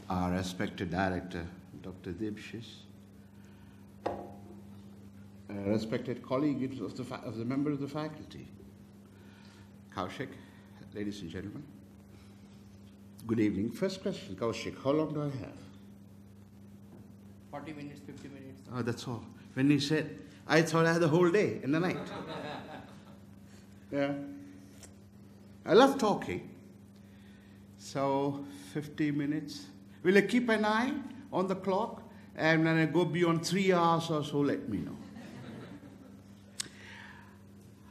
our respected director, Dr. Debshis, a respected colleague of the member of the faculty, Kaushik, ladies and gentlemen. Good evening. First question, Kaushik, how long do I have? 40 minutes, 50 minutes. Oh, that's all. When he said, I thought I had the whole day and the night. Yeah. I love talking. So, 50 minutes. Will I keep an eye on the clock? And when I go beyond 3 hours or so, let me know.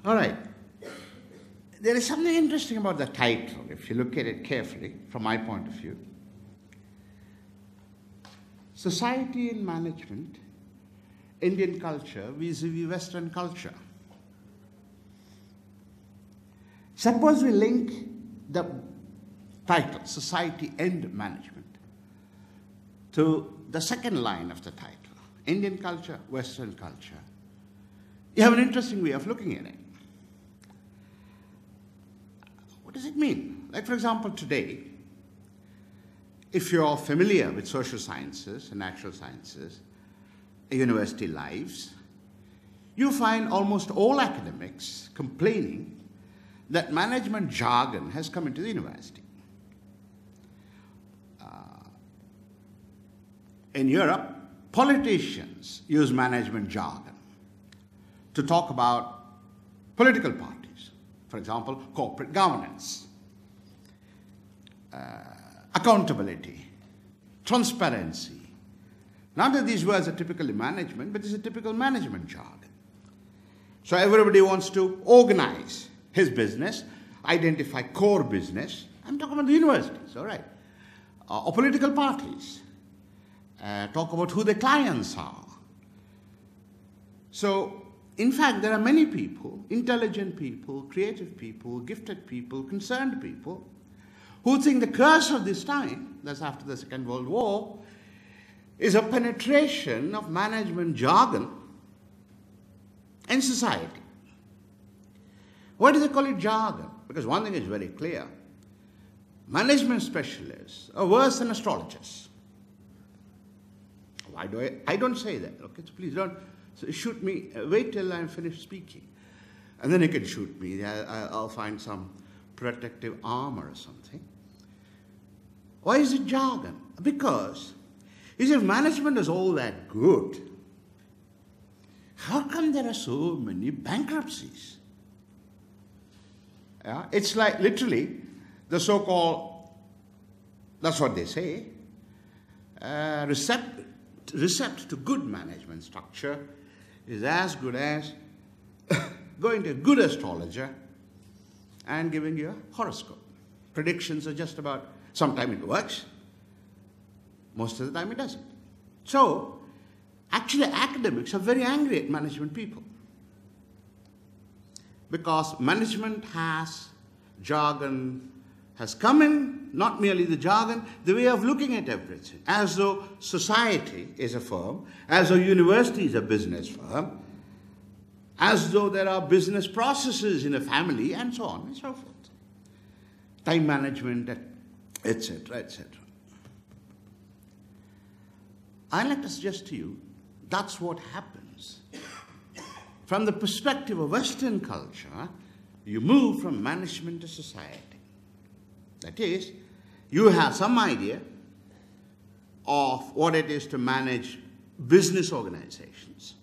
All right. There is something interesting about the title, if you look at it carefully, from my point of view. Society and Management, Indian Culture vis-à-vis Western Culture. Suppose we link the title, Society and Management, to the second line of the title, Indian Culture, Western Culture. You have an interesting way of looking at it. What does it mean? Like, for example, today, if you're familiar with social sciences and natural sciences, university lives, you find almost all academics complaining that management jargon has come into the university. In Europe, politicians use management jargon to talk about political parties. For example, corporate governance, accountability, transparency. None of these words are typically management, but this is a typical management jargon. So everybody wants to organize his business, identify core business. I'm talking about the universities, all right, or political parties. Talk about who the clients are. So, in fact, there are many people, intelligent people, creative people, gifted people, concerned people, who think the curse of this time, that's after the Second World War, is a penetration of management jargon in society. Why do they call it jargon? Because one thing is very clear. Management specialists are worse than astrologers. Why do I don't say that, okay? So please don't shoot me. Wait till I'm finished speaking. And then you can shoot me. I'll find some protective armor or something. Why is it jargon? Because if management is all that good, how come there are so many bankruptcies? Yeah? It's like literally the so-called, that's what they say, recept to good management structure is as good as going to a good astrologer and giving you a horoscope. Predictions are just about, sometimes it works, most of the time it doesn't. So, actually academics are very angry at management people because management has jargon, has come in, not merely the jargon, the way of looking at everything, as though society is a firm, as though university is a business firm, as though there are business processes in a family, and so on and so forth. Time management, etc., etc. I'd like to suggest to you, that's what happens. From the perspective of Western culture, you move from management to society. That is, you have some idea of what it is to manage business organizations.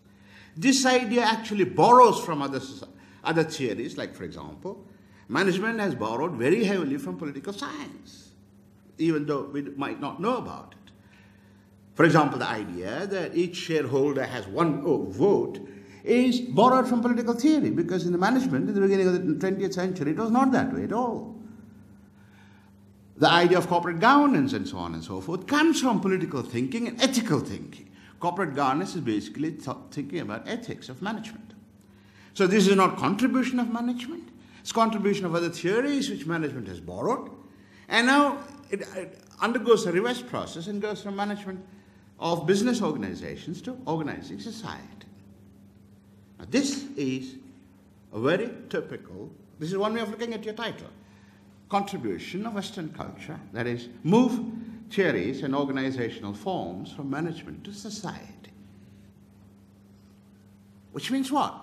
This idea actually borrows from other theories, like, for example, management has borrowed very heavily from political science, even though we might not know about it. For example, the idea that each shareholder has one vote is borrowed from political theory, because in the management, in the beginning of the 20th century, it was not that way at all. The idea of corporate governance and so on and so forth comes from political thinking and ethical thinking. Corporate governance is basically thinking about ethics of management. So this is not contribution of management, it's contribution of other theories which management has borrowed, and now it undergoes a reverse process and goes from management of business organizations to organizing society. Now this is a very typical, this is one way of looking at your title, contribution of Western culture, that is, move theories and organizational forms from management to society. Which means what?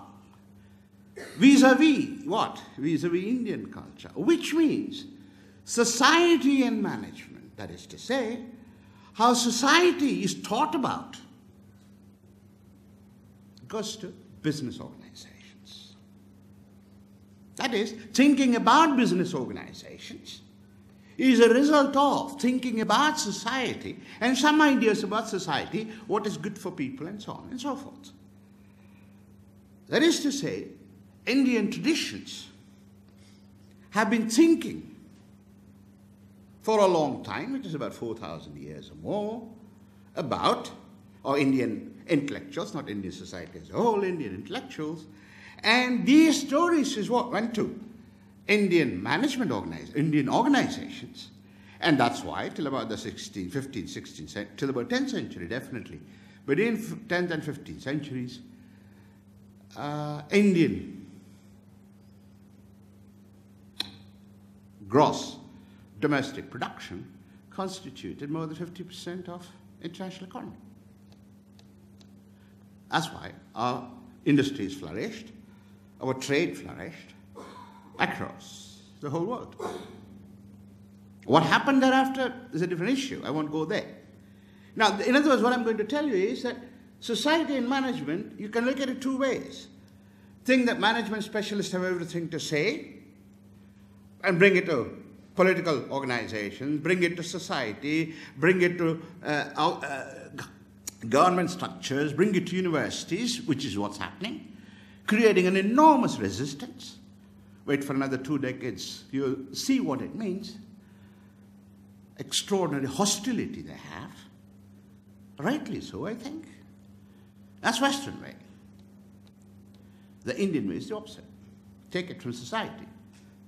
Vis-à-vis what? Vis-à-vis Indian culture. Which means society and management. That is to say, how society is thought about goes to business organizations. That is, thinking about business organizations is a result of thinking about society and some ideas about society, what is good for people and so on and so forth. That is to say, Indian traditions have been thinking for a long time, which is about 4,000 years or more, about, or Indian intellectuals, not Indian society as a whole, Indian intellectuals, and these stories is what went to Indian Indian organizations, and that's why till about the 15th, 16th, till about 10th century definitely, but in 10th and 15th centuries, Indian gross domestic production constituted more than 50% of international economy. That's why our industries flourished, our trade flourished across the whole world. What happened thereafter is a different issue. I won't go there. Now, in other words, what I'm going to tell you is that society and management, you can look at it two ways. Think that management specialists have everything to say and bring it to political organizations, bring it to society, bring it to government structures, bring it to universities, which is what's happening, creating an enormous resistance. Wait for another 2 decades, you'll see what it means. Extraordinary hostility they have. Rightly so, I think. That's Western way. The Indian way is the opposite. Take it from society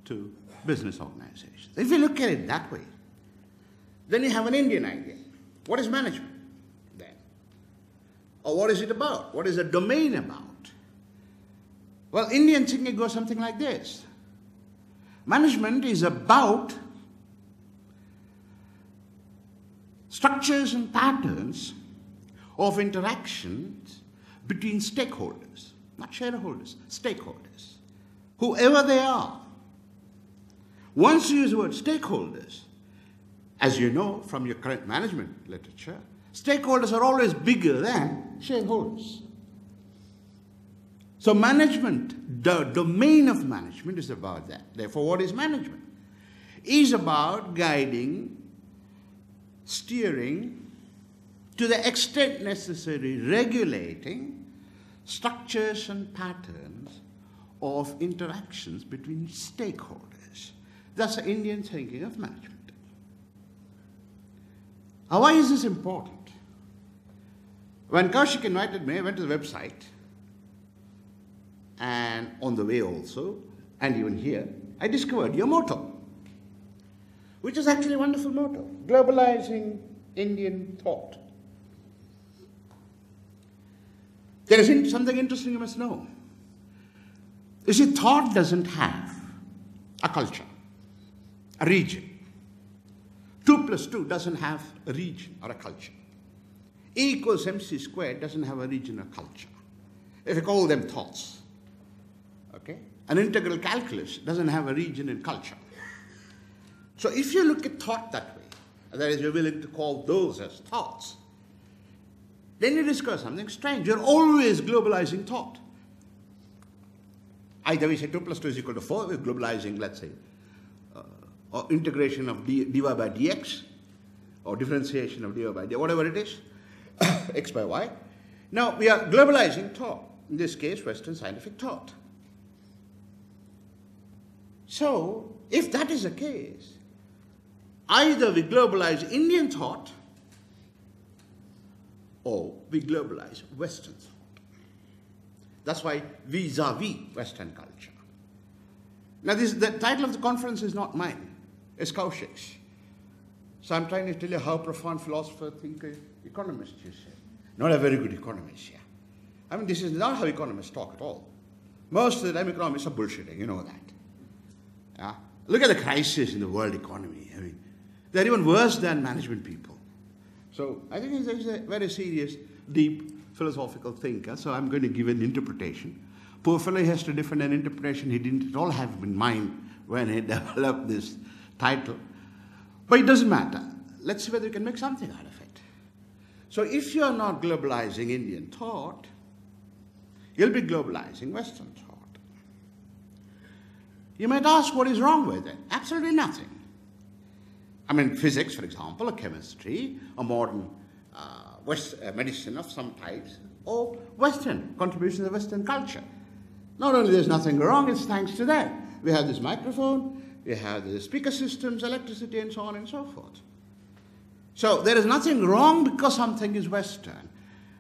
to business organizations. If you look at it that way, then you have an Indian idea. What is management then? Or what is it about? What is the domain about? Well, Indian thinking goes something like this. Management is about structures and patterns of interactions between stakeholders, not shareholders, stakeholders, whoever they are. Once you use the word stakeholders, as you know from your current management literature, stakeholders are always bigger than shareholders. So management, the domain of management is about that. Therefore, what is management? Is about guiding, steering, to the extent necessary, regulating structures and patterns of interactions between stakeholders. That's the Indian thinking of management. Now, why is this important? When Kaushik invited me, I went to the website, and on the way also, and even here, I discovered your motto, which is actually a wonderful motto, globalizing Indian thought. There is something interesting you must know. You see, thought doesn't have a culture, a region. 2 + 2 doesn't have a region or a culture. E = mc squared doesn't have a region or culture. If you call them thoughts, okay? An integral calculus doesn't have a region and culture. So if you look at thought that way, that is, you're willing to call those as thoughts, then you discover something strange. You're always globalizing thought. Either we say 2 + 2 is equal to 4, we're globalizing, let's say, or integration of dy by dx, or differentiation of dy by dx, whatever it is, x by y. Now, we are globalizing thought, in this case, Western scientific thought. So, if that is the case, either we globalize Indian thought, or we globalize Western thought. That's why vis-à-vis Western culture. Now, the title of the conference is not mine, it's Kaushik's. So I'm trying to tell you how profound philosopher, thinker, economist you say. Not a very good economist, yeah. I mean, this is not how economists talk at all. Most of the time, economists are bullshitting, you know that. Yeah? Look at the crisis in the world economy. I mean, They're even worse than management people. So I think he's a very serious, deep philosophical thinker, so I'm going to give an interpretation. Poor fellow has to defend an interpretation he didn't at all have in mind when he developed this title. But it doesn't matter. Let's see whether we can make something out of it. So if you're not globalizing Indian thought, you'll be globalizing Western thought. You might ask what is wrong with it. Absolutely nothing. I mean, physics, for example, or chemistry, or modern medicine of some types, or Western, contributions of Western culture. Not only there's nothing wrong, it's thanks to that. We have this microphone, we have the speaker systems, electricity, and so on and so forth. So there is nothing wrong because something is Western,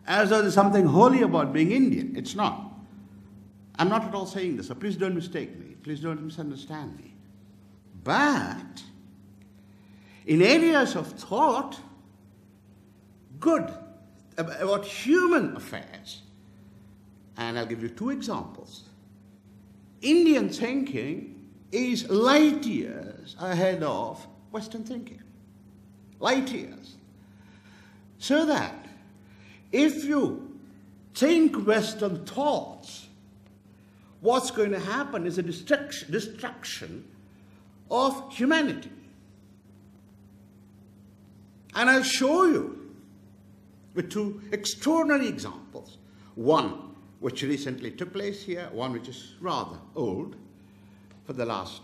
as though there's something holy about being Indian. It's not. I'm not at all saying this, so please don't mistake me. Please don't misunderstand me. But in areas of thought, good, about human affairs, and I'll give you two examples. Indian thinking is light years ahead of Western thinking. Light years. So that if you think Western thoughts, what's going to happen is a destruction of humanity. And I'll show you with two extraordinary examples. One which recently took place here, one which is rather old, for the last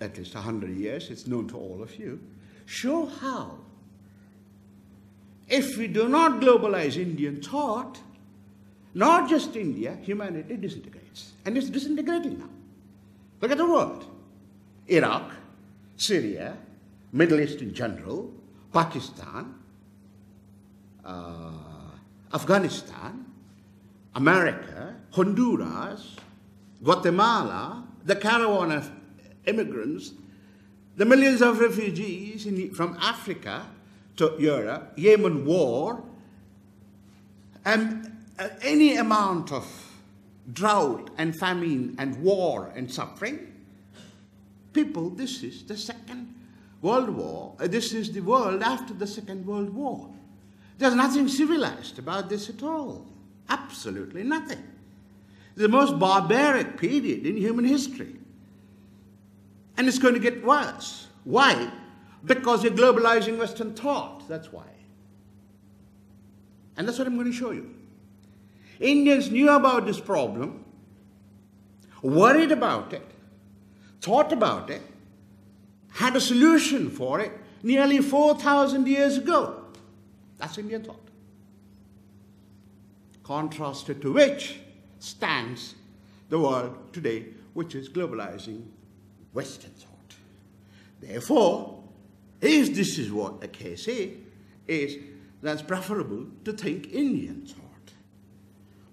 at least 100 years, it's known to all of you, show how, if we do not globalize Indian thought, not just India, humanity disintegrates. And it's disintegrating now. Look at the world. Iraq, Syria, Middle East in general, Pakistan, Afghanistan, America, Honduras, Guatemala, the caravan of immigrants, the millions of refugees from Africa to Europe, Yemen war, and any amount of drought and famine and war and suffering. People, this is the Second World War. This is the world after the Second World War. There's nothing civilized about this at all. Absolutely nothing. The most barbaric period in human history. And it's going to get worse. Why? Because you're globalizing Western thought. That's why. And that's what I'm going to show you. Indians knew about this problem, worried about it, thought about it, had a solution for it nearly 4,000 years ago. That's Indian thought. Contrasted to which stands the world today, which is globalizing Western thought. Therefore, if this is what the case is that's preferable to think Indian thought.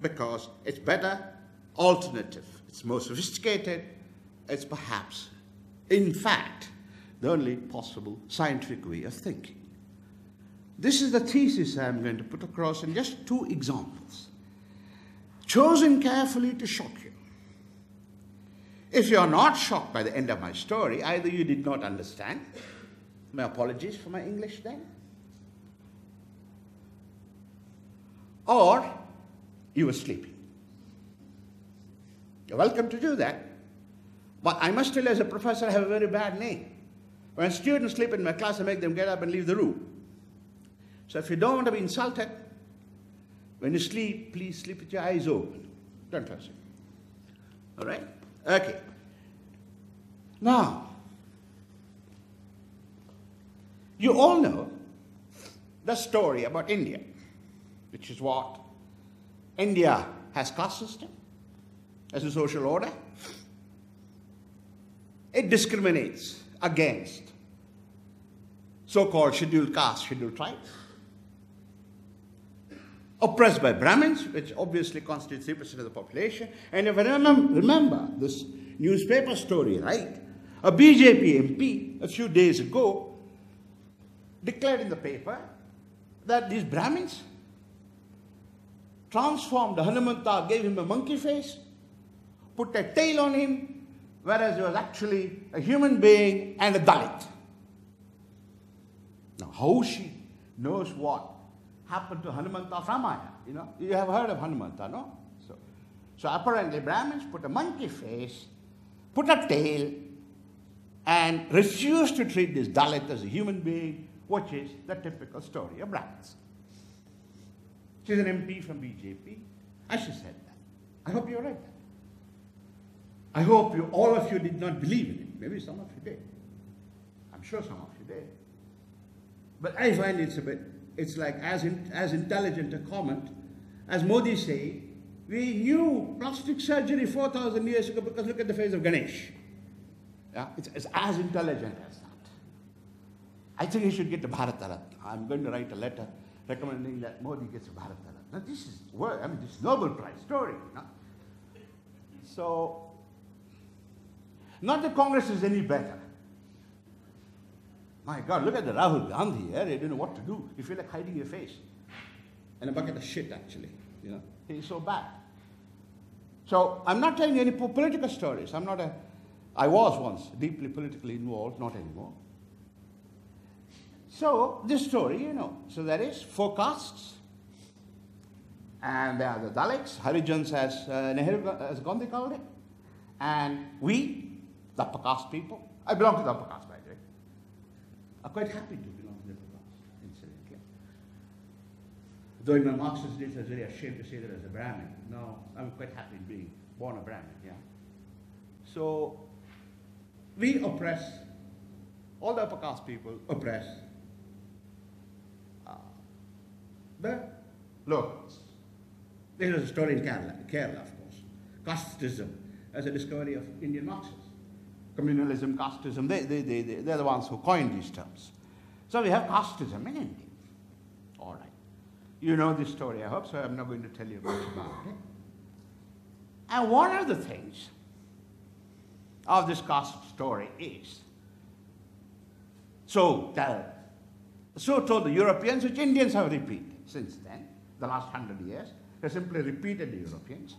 Because it's better, alternative, it's more sophisticated, it's perhaps, in fact, the only possible scientific way of thinking. This is the thesis I'm going to put across in just two examples, chosen carefully to shock you. If you're not shocked by the end of my story, either you did not understand, my apologies for my English then, or you were sleeping. You're welcome to do that. But I must tell you, as a professor, I have a very bad name. When students sleep in my class, I make them get up and leave the room. So if you don't want to be insulted, when you sleep, please sleep with your eyes open. Don't trust it. All right? Okay. Now, you all know the story about India, which is what? India has caste system, as a social order. It discriminates against so-called scheduled caste, scheduled tribes. Oppressed by Brahmins, which obviously constitute 3% of the population. And if I remember this newspaper story, right? A BJP MP a few days ago declared in the paper that these Brahmins transformed Hanumanta, gave him a monkey face, put a tail on him, whereas he was actually a human being and a Dalit. Now, how she knows what happened to Hanumanta of Ramayana, you have heard of Hanumanta, no? So apparently Brahmins put a monkey face, put a tail, and refused to treat this Dalit as a human being, which is the typical story of Brahmins. She's an MP from BJP, and she said that. I hope you read that. I hope all of you did not believe in it. Maybe some of you did. I'm sure some of you did. But I find it's like as intelligent a comment as Modi saying, we knew plastic surgery 4,000 years ago because look at the face of Ganesh. Yeah? It's as intelligent as that. I think he should get a Bharat Ratna. I'm going to write a letter recommending that Modi gets a Bharat Ratna. Now this is this Nobel Prize story. So, not that Congress is any better. My God, look at the Rahul Gandhi here. They don't know what to do. You feel like hiding your face. And a bucket of shit, actually. He's so bad. So I'm not telling you any political stories. I was once deeply politically involved, not anymore. So this story, so there is 4 castes. And there are the Dalits, Harijans as Gandhi called it. And we, the upper caste people, I belong to the upper caste, by the way. I'm quite happy to belong to the upper caste, incidentally. Though in my Marxist days I was very ashamed to say that as a Brahmin. Now I'm quite happy being born a Brahmin, yeah. So we oppress, all the upper caste people oppress the locals. There is a story in Kerala, of course. Casteism as a discovery of Indian Marxists. Communalism, casteism, they're the ones who coined these terms. So we have casteism in India. All right. You know this story, I hope, so I'm not going to tell you much about it. And one of the things of this caste story is, so told the Europeans, which Indians have repeated since then, the last 100 years, they simply repeated the Europeans,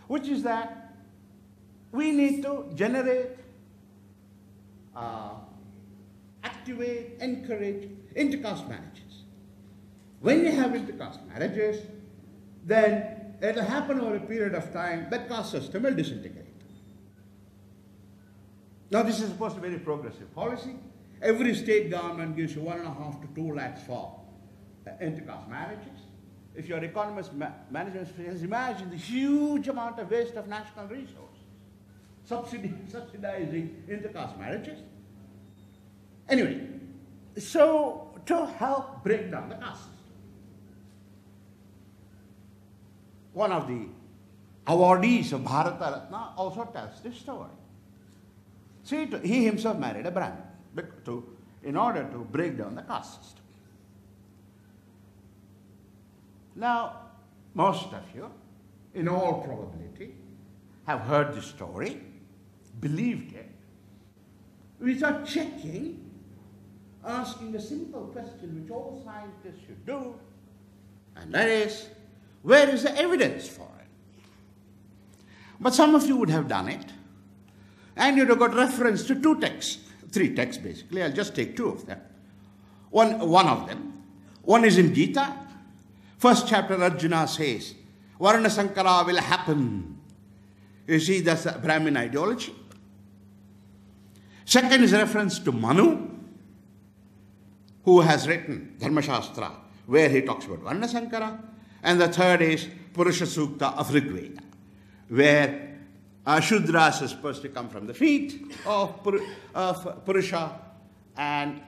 which is that we need to generate, activate, encourage intercaste marriages. When you have intercaste marriages, then it will happen over a period of time, that caste system will disintegrate. Now this is supposed to be a very progressive policy. Every state government gives you 1.5 to 2 lakhs for intercaste marriages. If you're economist, management, imagine the huge amount of waste of national resources, subsidizing intercaste marriages. Anyway, so to help break down the caste system, one of the awardees of Bharat Ratna also tells this story. See, he himself married a Brahmin in order to break down the caste system. Now, most of you, in all probability, have heard this story, believed it, without checking, asking a simple question which all scientists should do, and that is, where is the evidence for it? But some of you would have done it, and you'd have got reference to 2 texts, 3 texts basically. I'll just take 2 of them. One of them, one is in Gita. First chapter, Arjuna says, Varna Sankara will happen. You see, that's the Brahmin ideology. Second is reference to Manu, who has written Dharma Shastra, where he talks about Varna Sankara. And the third is Purusha Sukta of Rigveda, where Shudras is supposed to come from the feet of Purusha, and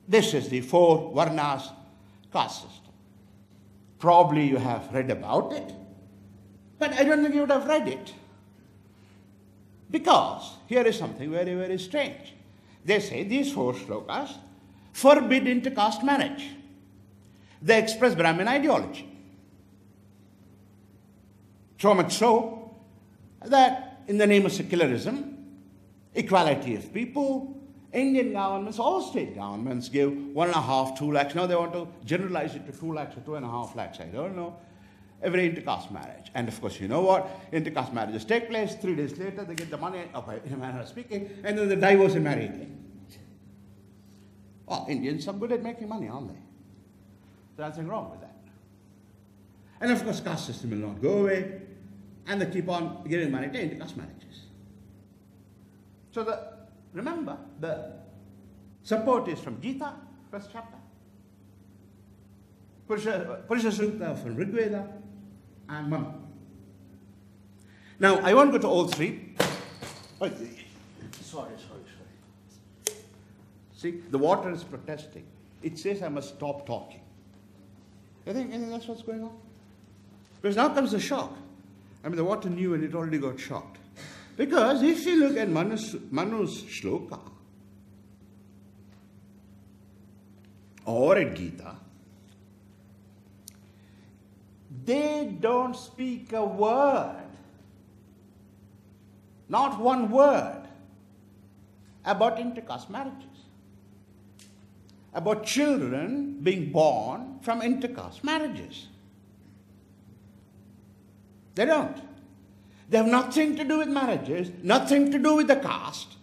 this is the 4 Varnas caste system. Probably you have read about it, but I don't think you would have read it. Because here is something very, very strange. They say these 4 shlokas forbid intercaste marriage. They express Brahmin ideology. So much so that in the name of secularism, equality of people, Indian governments, all state governments give 1.5, 2 lakhs. Now they want to generalize it to 2 lakhs or 2.5 lakhs. I don't know. Every intercaste marriage. And of course, you know what? Intercaste marriages take place. 3 days later, they get the money, in a manner of speaking, and then they divorce and marry again. Well, Indians are good at making money, aren't they? There's nothing wrong with that. And of course, caste system will not go away, and they keep on giving money to intercaste marriages. So remember, the support is from Gita, first chapter, Purusha Sukta from Rig Veda, and Manu. Now, I won't go to all three. Oh, sorry. See, the water is protesting. It says I must stop talking. I think that's what's going on. Because now comes the shock. I mean, the water knew and it already got shocked. Because if you look at Manu's shloka, or at Gita, they don't speak a word, not one word, about intercaste marriages, about children being born from intercaste marriages. They don't. They have nothing to do with marriages, nothing to do with the caste.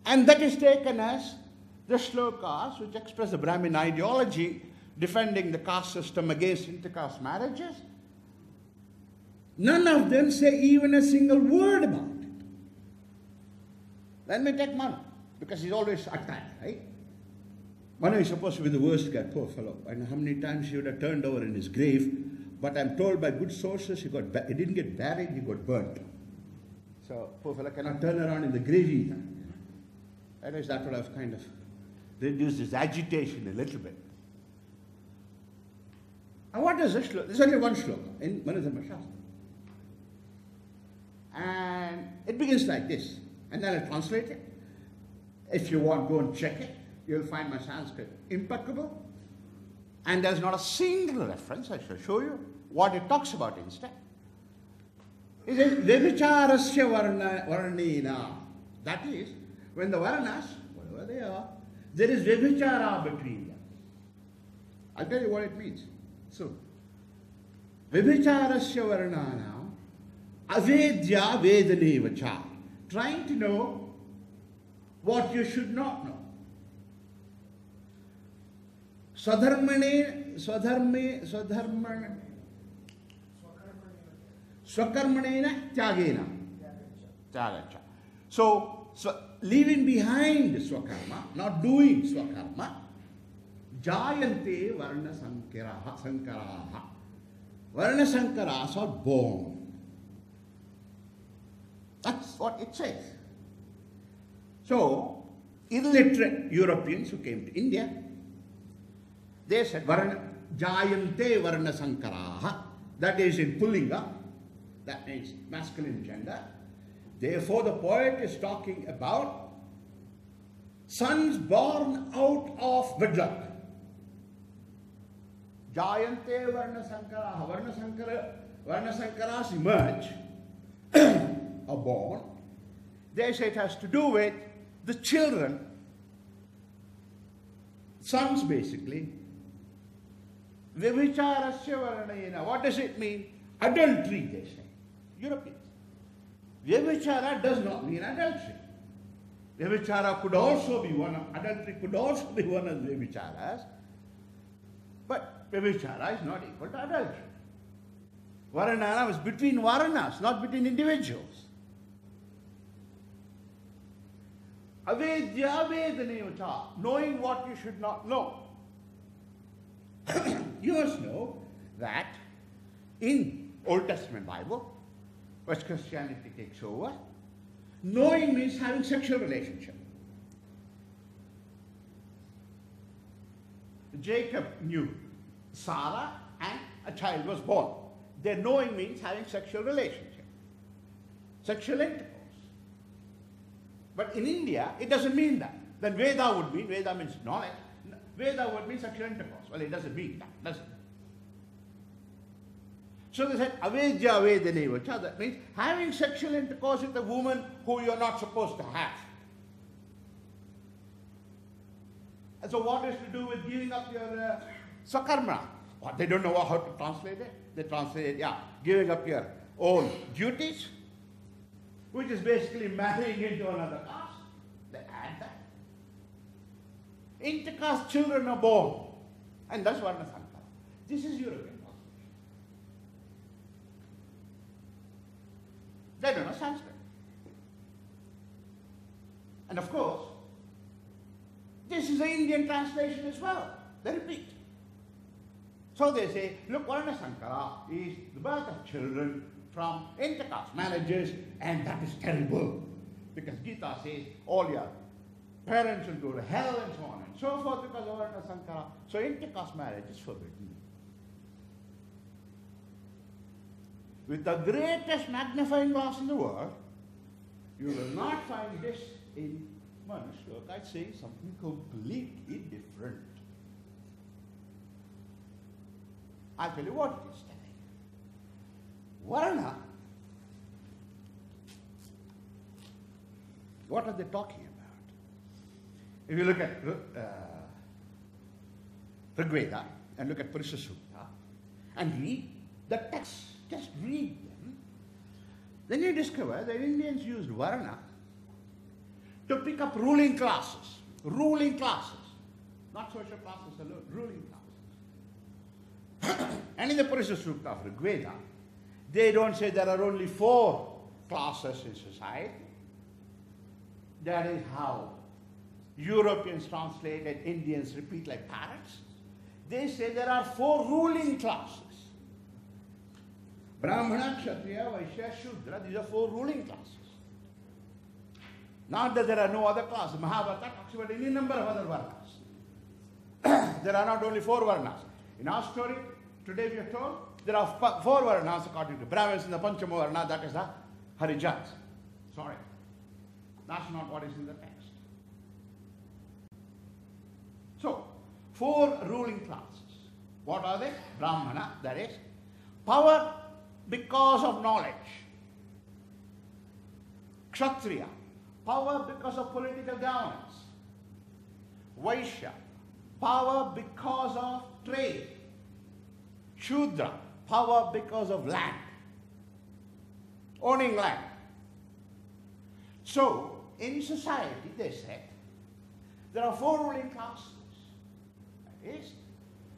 And that is taken as the shlokas which express the Brahmin ideology defending the caste system against intercaste marriages. None of them say even a single word about it. Let me take Manu, because he's always attacked, right? Manu is supposed to be the worst guy, poor fellow. I know how many times he would have turned over in his grave, but I'm told by good sources he didn't get buried, he got burnt. So poor fellow cannot turn around in the grave either. At least that would have kind of reduced his agitation a little bit. And what is this shloka? There's only one shloka in Manu Dharma Shastra. And it begins like this. And then I'll translate it. If you want, go and check it. You'll find my Sanskrit impeccable. And there's not a single reference, I shall show you what it talks about instead. It says, Vyabhicharasya varnena. That is, when the varnas, whatever they are, there is vyabhichara between them. I'll tell you what it means. So, Vyabhicharasya varnana, avedya vedanevacha. Trying to know what you should not know. Swakarmanena tyagena. So leaving behind swakarma, not doing swakarma, jayante varna sankaraha. Varna sankaras are born. That's what it says. So, illiterate Europeans who came to India, they said, Jayante Varna Sankaraha. That is in Pullinga. That means masculine gender. Therefore, the poet is talking about sons born out of wedlock. Jayante Varna Sankaraha. Varna Sankaras emerge, are born. They say it has to do with the children, sons basically. Vyabhicharasya varnena. What does it mean? Adultery, they say. Europeans. Vyabhichara does not mean adultery. Vyabhichara could also be one of, adultery could also be one of the vyabhicharas. But vyabhichara is not equal to adultery. Varnana is between varnas, not between individuals. Avedya vedanevacha, knowing what you should not know. You must know that in Old Testament Bible, which Christianity takes over, knowing means having sexual relationship. Jacob knew Sarah and a child was born. Their knowing means having sexual relationship, sexual intercourse. But in India, it doesn't mean that. Then Veda would mean, Veda means knowledge. Veda would mean sexual intercourse. Well, it doesn't mean that, does it? So they said, avedya vedanevacha, that means having sexual intercourse with a woman who you're not supposed to have. And so what is to do with giving up your sakarma? Well, they don't know how to translate it. They translate it, giving up your own duties, which is basically marrying into another caste. They add that. intercaste children are born. And that's Varna Sankara. This is European constitution. They don't know Sanskrit. And of course, this is an Indian translation as well. They repeat. So they say, look, Varna Sankara is the birth of children from intercaste marriages, and that is terrible. Because Gita says all your parents will go to hell and so on and so forth because of Varna Sankara. So intercaste marriage is forbidden. With the greatest magnifying glass in the world, you will not find this in Manushlok. I'd say something completely different. I'll tell you what it is telling. Varna, what are they talking about? If you look at Rigveda and look at Purusha Sukta and read the text, just read them, then you discover that Indians used Varna to pick up ruling classes, not social classes alone, ruling classes. And in the Purusha Sukta of Rigveda, they don't say there are only 4 classes in society. That is how Europeans translated, Indians repeat like parrots. They say there are 4 ruling classes. Brahmana, Kshatriya, Vaishya, Shudra, these are 4 ruling classes. Not that there are no other classes. Mahabharata talks about any number of other varnas. There are not only 4 varnas. In our story, today we are told, there are 4 varnas according to Brahmins in the Panchama Varna, that is the Harijans. Sorry. That's not what is in the text. So, 4 ruling classes. What are they? Brahmana, that is power because of knowledge. Kshatriya, power because of political governance. Vaishya, power because of trade. Shudra, power because of land. Owning land. So, in society, they said, there are 4 ruling classes. That is,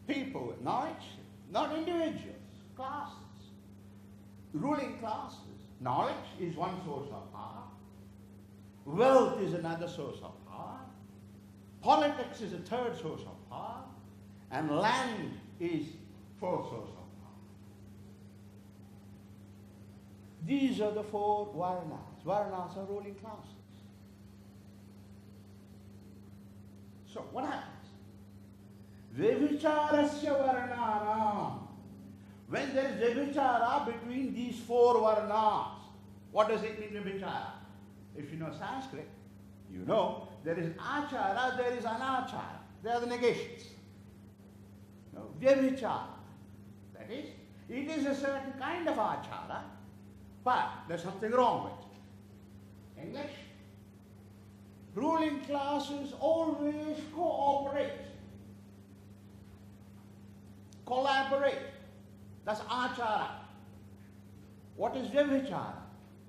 people with knowledge, not individuals, classes. Ruling classes. Knowledge is one source of power. Wealth is another source of power. Politics is a third source of power. And land is 4th source of power. These are the 4 varnas. Varnas are ruling classes. So what happens? Vyabhicharasya varnanam. When there is vyabhichara between these 4 varnas, what does it mean, vyabhichara? If you know Sanskrit, you know there is achara, there is anachara. They are the negations. No, vyabhichara. That is, it is a certain kind of achara, but there's something wrong with it. English? Ruling classes always cooperate, collaborate. That's achara. What is vyabhichara?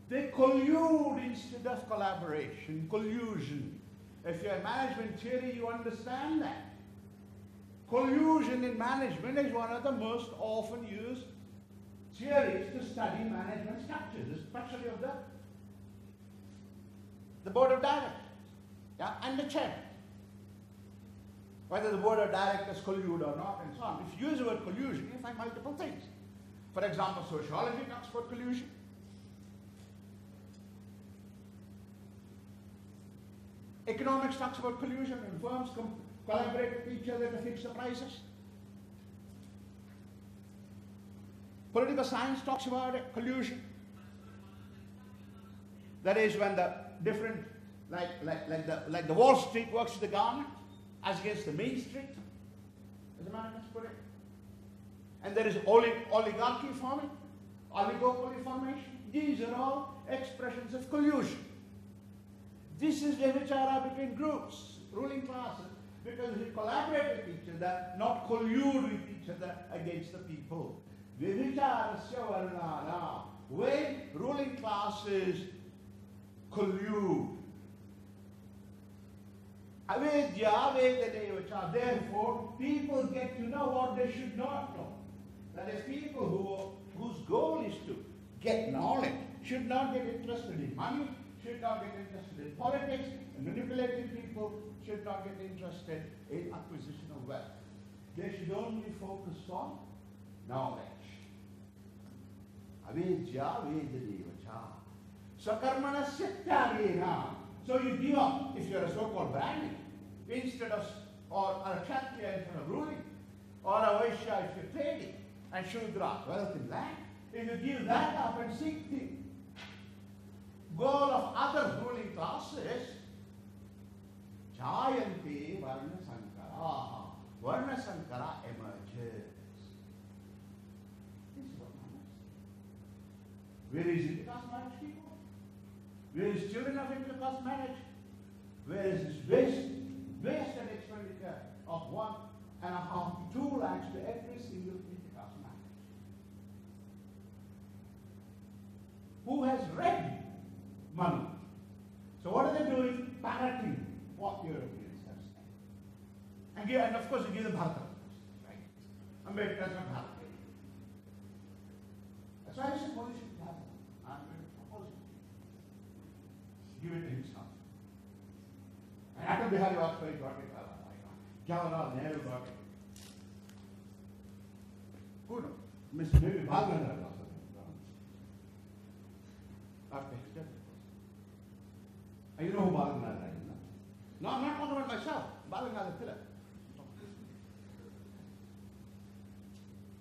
They collude instead of collaboration, collusion. If you're in management theory, you understand that. Collusion in management is one of the most often used theories to study management structures, especially of the board of directors, yeah, and the chairman. Whether the board of directors collude or not, and so on. If you use the word collusion, you find multiple things. For example, sociology talks about collusion. Economics talks about collusion, and firms collaborate with each other to fix the prices. Political science talks about it, collusion. That is when the different, like the Wall Street works with the government as against the Main Street, as Americans put it. And there is oligarchy forming, oligopoly formation. These are all expressions of collusion. This is vyabhichara between groups, ruling classes, because we collaborate with each other, not collude with each other against the people. Vyabhicharasya varnana, when ruling classes collude. Avedya vedane which are therefore people get to know what they should not know. That is, people whose goal is to get knowledge should not get interested in money, should not get interested in politics, and manipulating people should not get interested in acquisition of wealth. They should only focus on knowledge. Avidya vedadevacha. Sakarmanasya tyagena. So you give up if you're a so-called Brahmin, instead of, or a Kshatriya instead of ruling, or a Vaishya if you're trading, and Shudra, wealth in land. If you give that up and seek the goal of other ruling classes, Jayanti Varna Sankara. Varna Sankara emerges. This is what matters. Where is intercaste marriage, people? Where is children of intercaste marriage? Where is this wasted expenditure of 1.5 to 2 lakhs to every single intercaste marriage? Who has read Manu? So what are they doing? Parroting what Europeans have said. And of course you give them Bharata, right? Ambedkar's not Bharata. That's why I said Modi should have it. I'm going to propose it. Give it to himself. And Atal Bihari Vajpayee got it. Jawaharlal Nehru got it. Who knows? Mr. David Bhagwan also. And you know who Bhagwan is? No, I'm not talking about myself. Bhagwan is a pillar.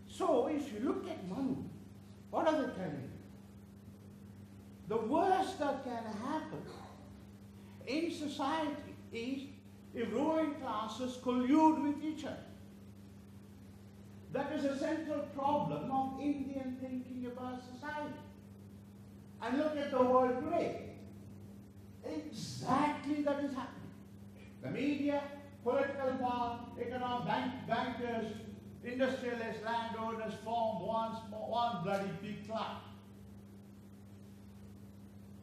So if you look at Manu, what are they telling you? The worst that can happen in society is if ruling classes collude with each other. That is a central problem of Indian thinking about society. And look at the world today. Exactly that is happening. The media, political power, bankers, industrialists, landowners form one bloody big club.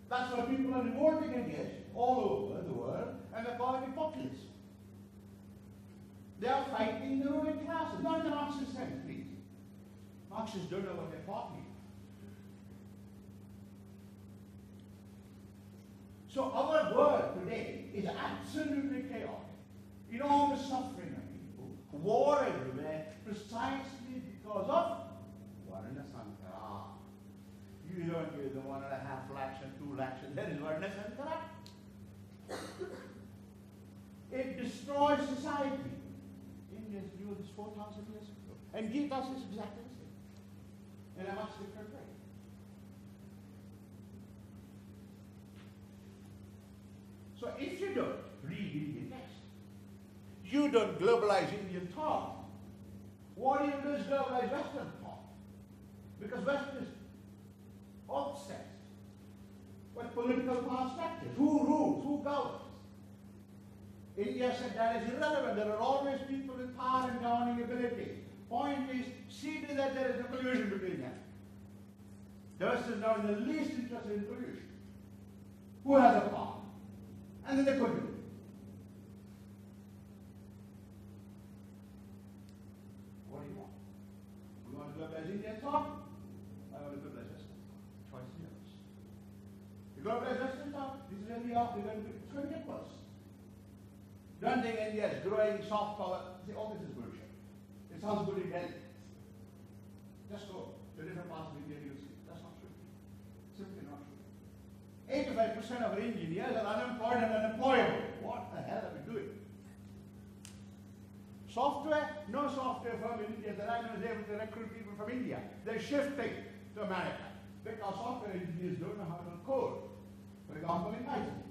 That's what people are revolting against all over the world, and they're calling it populism. They are fighting the ruling classes, not in the Marxist sense, please. Marxists don't know what they're talking about. So our world today is absolutely chaotic. Enormous suffering of people, war everywhere, precisely because of Varna Sankara. You don't give the 1.5 lakhs and 2 lakhs, and there is Varna Sankara. It destroys society. Indians knew this 4,000 years ago. And Gita is exactly the same, in a much different way. So if you don't read Indian text, you don't globalize Indian thought, what you do is globalize Western thought. Because Western is obsessed with political power structures. Who rules? Who governs? India said that is irrelevant. There are always people with power and governing ability. Point is, see to that there is no collusion between them. The West is not in the least interested in collusion. Who has a power? And then they collude. What do you want? You want to globalize Indian thought? I want to globalize Western thought. Choice is yours. You globalize Western thought, this is where we are. It's going to get worse. Don't think India is growing soft power. See, all this is bullshit. It sounds good in Delhi. Just go to different parts of India, you'll see. That's not true. Simply not true. 85% of our engineers are unemployed and unemployable. What the hell are we doing? Software? No software firm in India that I know is able to recruit people from India. They're shifting to America because software engineers don't know how to code. For example, in Python.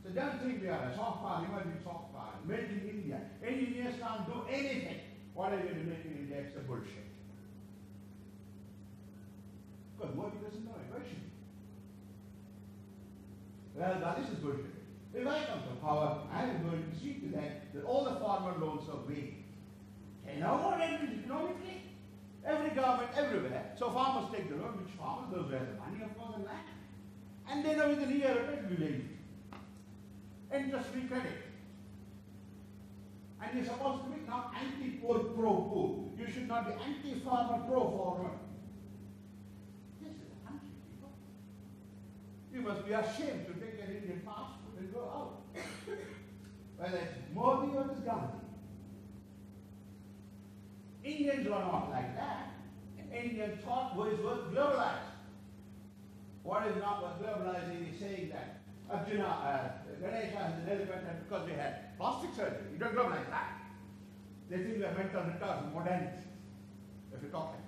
So don't think we are a soft power, emerging soft power, made in India. Engineers can't do anything. What are you going to make in India? It's a bullshit. Because Modi doesn't know it. Why should he? Well, now this is bullshit. If I come to power, I am going to see to that all the farmer loans are waived. Okay, now what happens economically? Every government, everywhere. So farmers take the loan. Which farmers? Those who have the money, of course, and land. And they know within a year it will be waived. Interest-free credit. And you're supposed to be not anti-poor, pro-poor. You should not be anti-farmer, pro-farmer. This is a country, people. You must be ashamed to take an Indian passport and go out. Whether it's Modi or it's Gandhi. Indians were not like that. Indian thought was globalized. What is not what globalizing is saying that Arjuna, Ganesha has an elephant and because they had plastic surgery. You don't globalize that. They think we are mental retards, modernity, if you talk like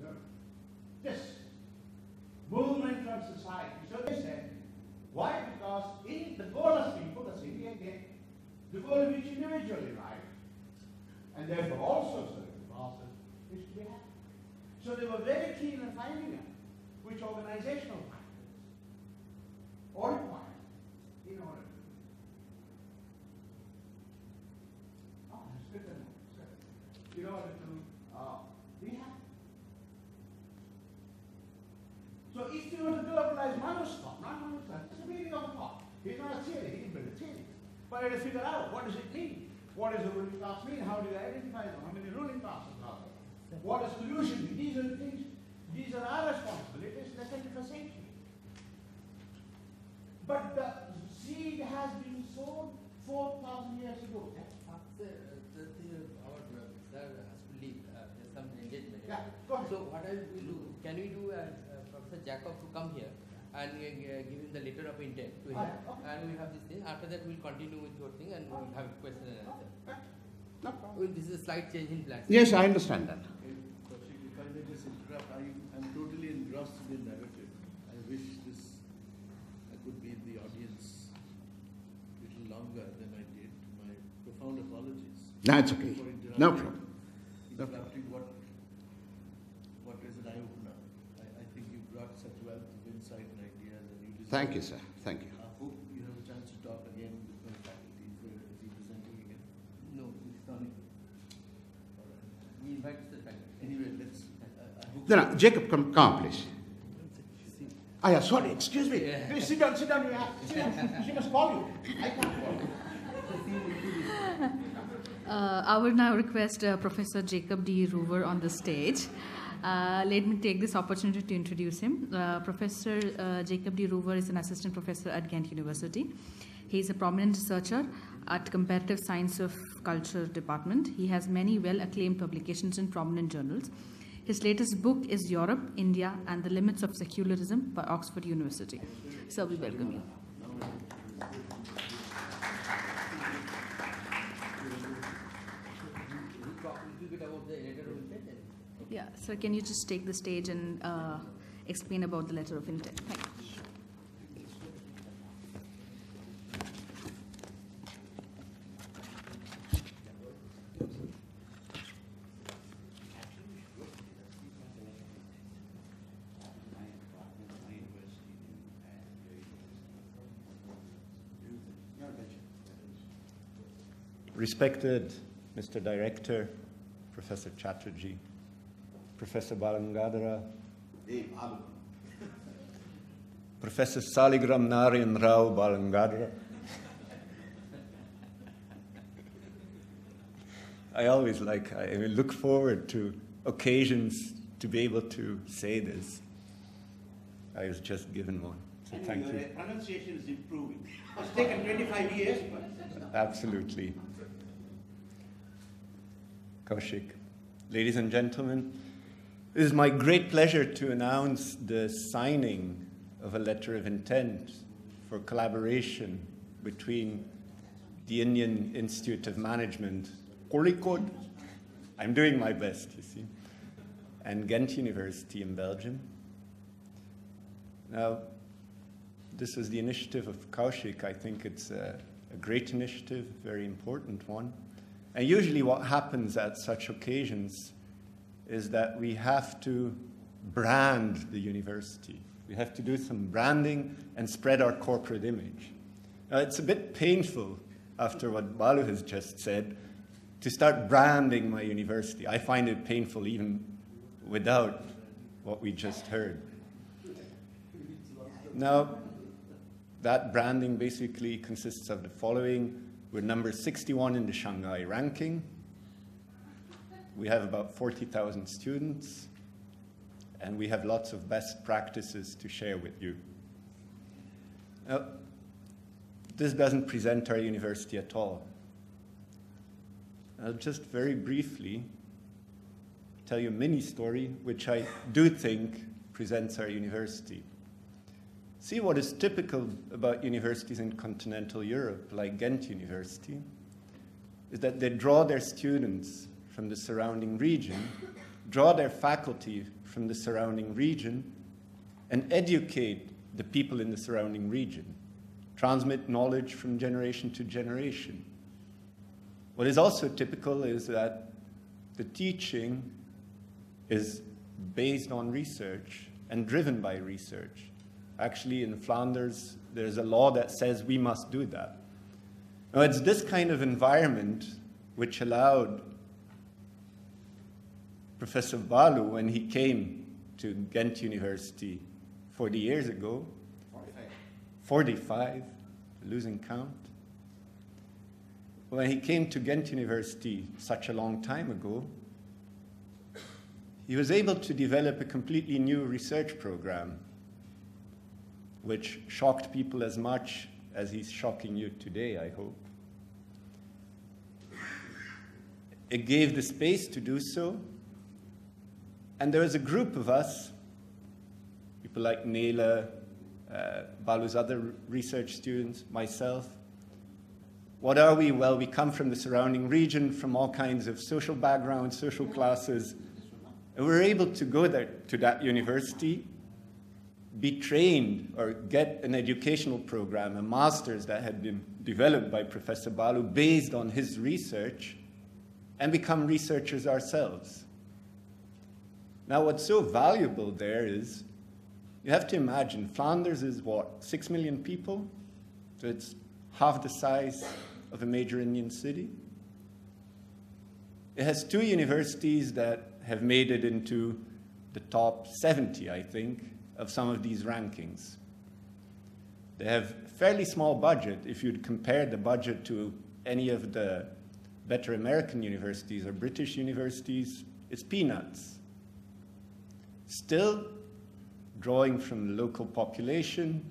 that. No. Just movement from society. So they said, why? Because in the goal of people, that's India again, the goal of each individually right, and therefore also certain classes, is to be happy. So they were very keen on finding out which organizational factors or required in order to in order to be happy. So if you were to globalize Manuscott, not Manuscott, it's the meaning of thought. He's not a theory, he didn't build a theory. But I had to figure out what does it mean? What does the ruling class mean? How do you identify them? How many ruling classes are there? What does collusion mean? These are the things, these are our responsibilities in the 21st century. But the seed has been sown 4,000 years ago. Our sir has to leave. There's some engagement. Yeah, go ahead. So what I will do, can we do Professor Jacob to come here and give him the letter of intent to him, Okay. and we have this thing. After that, we'll continue with your thing and we'll have question and answer. No problem. Well, this is a slight change in plans. Yes, I understand that. Kaushik, if I may just interrupt, I'm totally engrossed in the narrative. I wish I could be in the audience a little longer than I did. My profound apologies. That's okay. For No problem. interrupting what is an eye-opener. I think you brought such wealth of insight and ideas, and you deserve. Thank you, sir. Thank you. I hope you have a chance to talk again with my faculty. Is he presenting again? No, He's coming. All right. we invite the faculty. Anyway, let's. I hope. No, Jacob, come, please. Ah, yeah, sorry, excuse me. Yeah. Please sit down, sit down. Sit down. She must call you. I can't call you. I would now request Professor Jacob D. Rover on the stage. Let me take this opportunity to introduce him. Professor Jacob D. Rover is an assistant professor at Ghent University. He is a prominent researcher at Comparative Science of Culture Department. He has many well-acclaimed publications in prominent journals. His latest book is Europe, India, and the Limits of Secularism by Oxford University. So we welcome you. Yeah, sir, can you just take the stage and explain about the letter of intent? Thank you. Respected Mr. Director, Professor Chatterjee, Professor Balangadara, Professor Saligram Narayan Rao Balangadara. I look forward to occasions to be able to say this. I was just given one, so thank you. Your pronunciation is improving. It's taken 25 years, but... Absolutely. Kaushik. Ladies and gentlemen, it is my great pleasure to announce the signing of a letter of intent for collaboration between the Indian Institute of Management, Kozhikode, I'm doing my best, you see, and Ghent University in Belgium. Now, this is the initiative of Kaushik. I think it's a great initiative, very important one. And usually what happens at such occasions is that we have to brand the university. We have to do some branding and spread our corporate image. Now, it's a bit painful, after what Balu has just said, to start branding my university. I find it painful even without what we just heard. Now, that branding basically consists of the following. We're number 61 in the Shanghai ranking. We have about 40,000 students, and we have lots of best practices to share with you. Now, this doesn't present our university at all. I'll just very briefly tell you a mini story, which I do think presents our university. See, what is typical about universities in continental Europe, like Ghent University, is that they draw their students from the surrounding region, draw their faculty from the surrounding region, and educate the people in the surrounding region, transmit knowledge from generation to generation. What is also typical is that the teaching is based on research and driven by research. Actually, in Flanders, there's a law that says we must do that. Now, it's this kind of environment which allowed Professor Balu, when he came to Ghent University 40 years ago, 45, losing count. When he came to Ghent University such a long time ago, he was able to develop a completely new research program, which shocked people as much as he's shocking you today, I hope. It gave the space to do so, and there was a group of us, people like Nela, Balu's other research students, myself. What are we? Well, we come from the surrounding region, from all kinds of social backgrounds, social classes, and we were able to go there to that university, be trained or get an educational program, a master's that had been developed by Professor Balu based on his research, and become researchers ourselves. Now, what's so valuable there is, you have to imagine, Flanders is what, 6 million people? So it's half the size of a major Indian city. It has 2 universities that have made it into the top 70, I think, of some of these rankings. They have fairly small budget. If you'd compare the budget to any of the better American universities or British universities, it's peanuts. Still, drawing from the local population,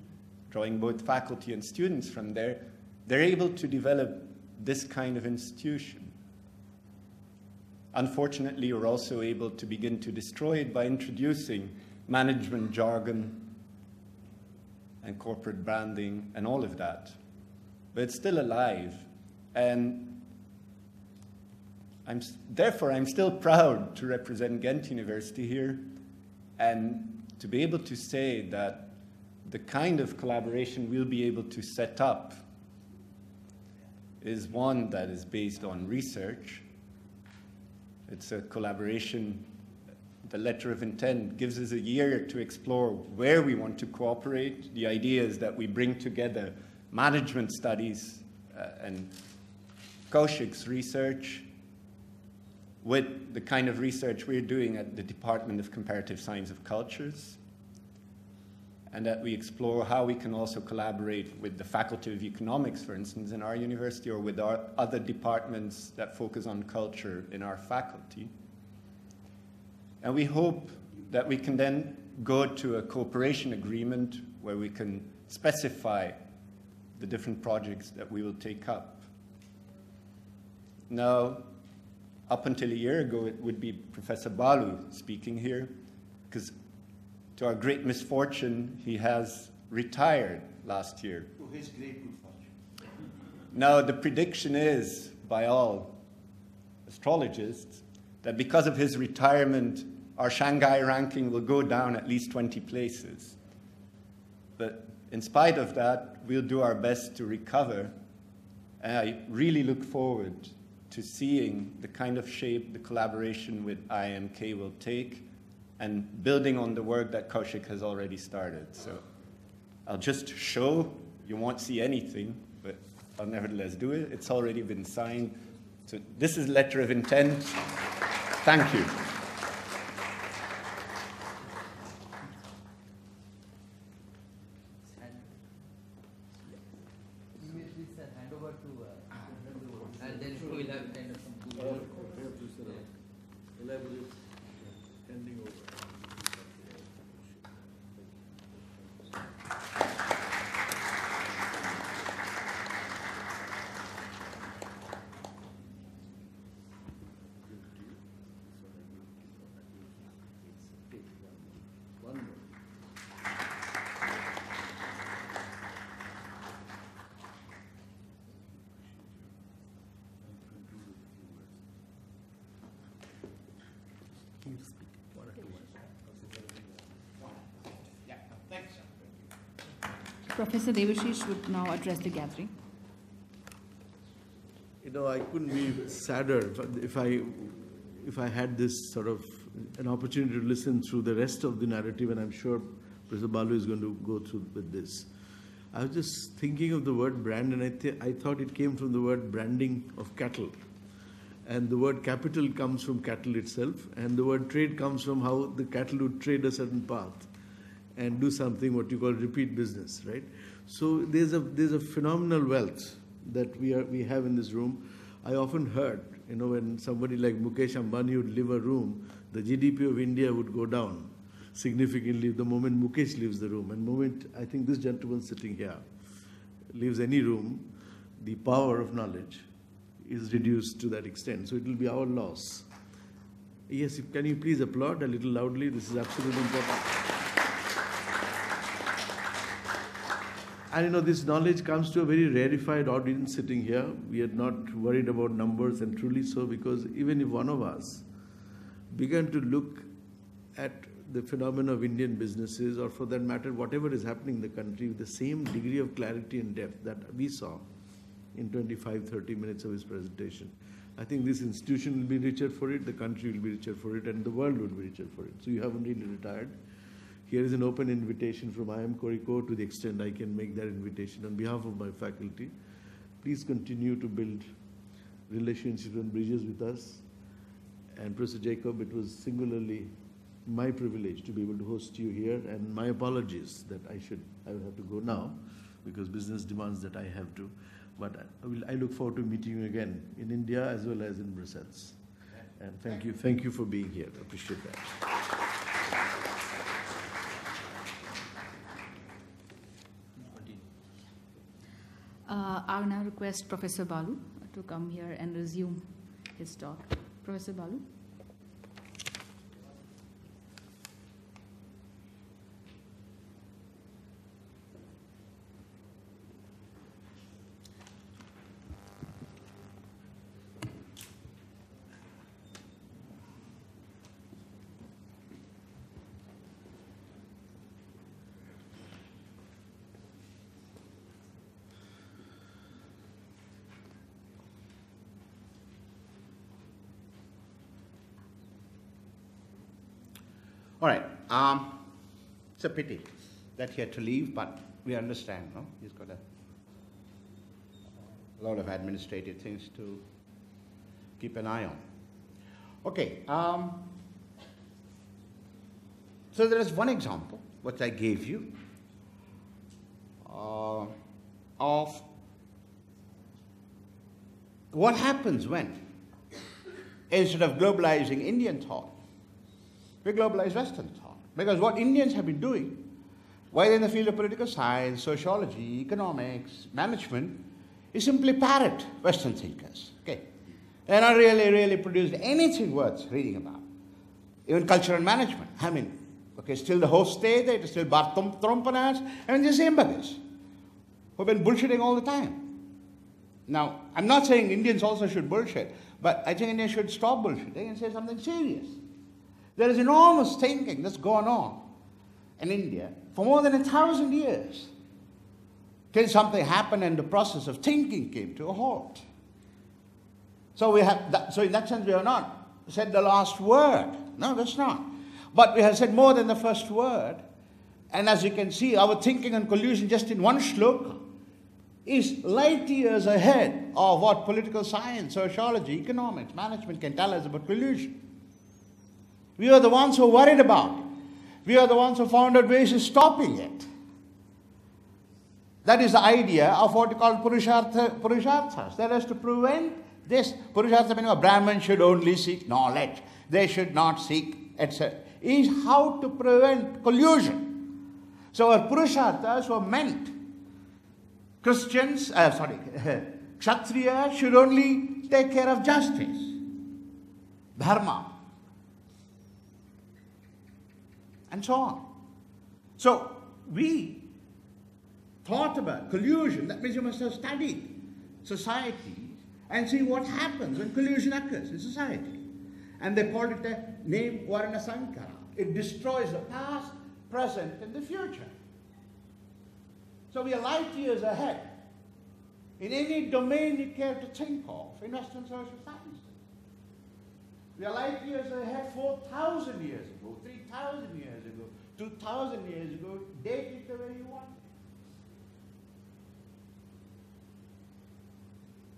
drawing both faculty and students from there, they're able to develop this kind of institution. Unfortunately, we're also able to begin to destroy it by introducing management jargon and corporate branding and all of that. But it's still alive. And therefore, I'm still proud to represent Ghent University here and to be able to say that the kind of collaboration we'll be able to set up is one that is based on research. It's a collaboration. The letter of intent gives us a year to explore where we want to cooperate. The idea is that we bring together management studies and Kaushik's research with the kind of research we're doing at the Department of Comparative Science of Cultures, and that we explore how we can also collaborate with the Faculty of Economics, for instance, in our university, or with our other departments that focus on culture in our faculty. And we hope that we can then go to a cooperation agreement where we can specify the different projects that we will take up. Now, up until a year ago, it would be Professor Balu speaking here, because to our great misfortune, he has retired last year. To his great good fortune. Now, the prediction is, by all astrologists, that because of his retirement, our Shanghai ranking will go down at least 20 places. But in spite of that, we'll do our best to recover. And I really look forward to seeing the kind of shape the collaboration with IIITM-K will take, and building on the work that Kaushik has already started. So I'll just show, you won't see anything, but I'll nevertheless do it. It's already been signed. So this is letter of intent. Thank you. You may please hand over to Professor Devashish would now address the gathering. You know, I couldn't be sadder if I had this sort of an opportunity to listen through the rest of the narrative, and I'm sure Professor Balu is going to go through with this. I was just thinking of the word brand, and I thought it came from the word branding of cattle. And the word capital comes from cattle itself, and the word trade comes from how the cattle would trade a certain path and do something what you call repeat business, right? So there's a phenomenal wealth that we have in this room. I often heard, you know, when somebody like Mukesh Ambani would leave a room, the GDP of India would go down significantly the moment Mukesh leaves the room. And the moment I think this gentleman sitting here leaves any room, the power of knowledge is reduced to that extent. So it will be our loss. Yes, can you please applaud a little loudly? This is absolutely important. And you know, this knowledge comes to a very rarefied audience sitting here. We are not worried about numbers, and truly so, because even if one of us began to look at the phenomena of Indian businesses, or for that matter, whatever is happening in the country, with the same degree of clarity and depth that we saw in 25-30 minutes of his presentation, I think this institution will be richer for it, the country will be richer for it, and the world will be richer for it. So you haven't really retired. Here is an open invitation from IIM Koriko to the extent I can make that invitation on behalf of my faculty. Please continue to build relationships and bridges with us. And Professor Jacob, it was singularly my privilege to be able to host you here, and my apologies that I will have to go now because business demands that I have to. But I look forward to meeting you again in India as well as in Brussels. And thank you for being here. I appreciate that. I will now request Professor Balu to come here and resume his talk. Professor Balu. All right. It's a pity that he had to leave, but we understand, no? He's got a lot of administrative things to keep an eye on. Okay. So there is one example, which I gave you, of what happens when, instead of globalizing Indian thought, we globalize Western thought. Because what Indians have been doing, whether in the field of political science, sociology, economics, management, is simply parrot Western thinkers. Okay? They're not really produced anything worth reading about. Even culture and management. I mean, okay, still the host state, it is still Bart Trompenaars, I mean, the same buggers who've been bullshitting all the time. Now, I'm not saying Indians also should bullshit, but I think India should stop bullshitting and say something serious. There is enormous thinking that's gone on in India for more than 1,000 years, till something happened and the process of thinking came to a halt. So in that sense, we have not said the last word. No, that's not. But we have said more than the first word. And as you can see, our thinking on collusion just in one shloka is light years ahead of what political science, sociology, economics, management can tell us about collusion. We are the ones who are worried about it. We are the ones who found out ways of stopping it. That is the idea of what we call purusharthas. That is to prevent this. Purushartha meaning a Brahmin should only seek knowledge. They should not seek, etc. Is how to prevent collusion. So our purusharthas were meant. Kshatriya should only take care of justice, dharma, and so on. So we thought about collusion. That means you must have studied society and see what happens when collusion occurs in society. And they called it a name Varna Sankara. It destroys the past, present, and the future. So we are light years ahead in any domain you care to think of in Western social sciences. We are light years ahead 4,000 years ago, 3,000 years ago, 2,000 years ago. Date it the way you want it.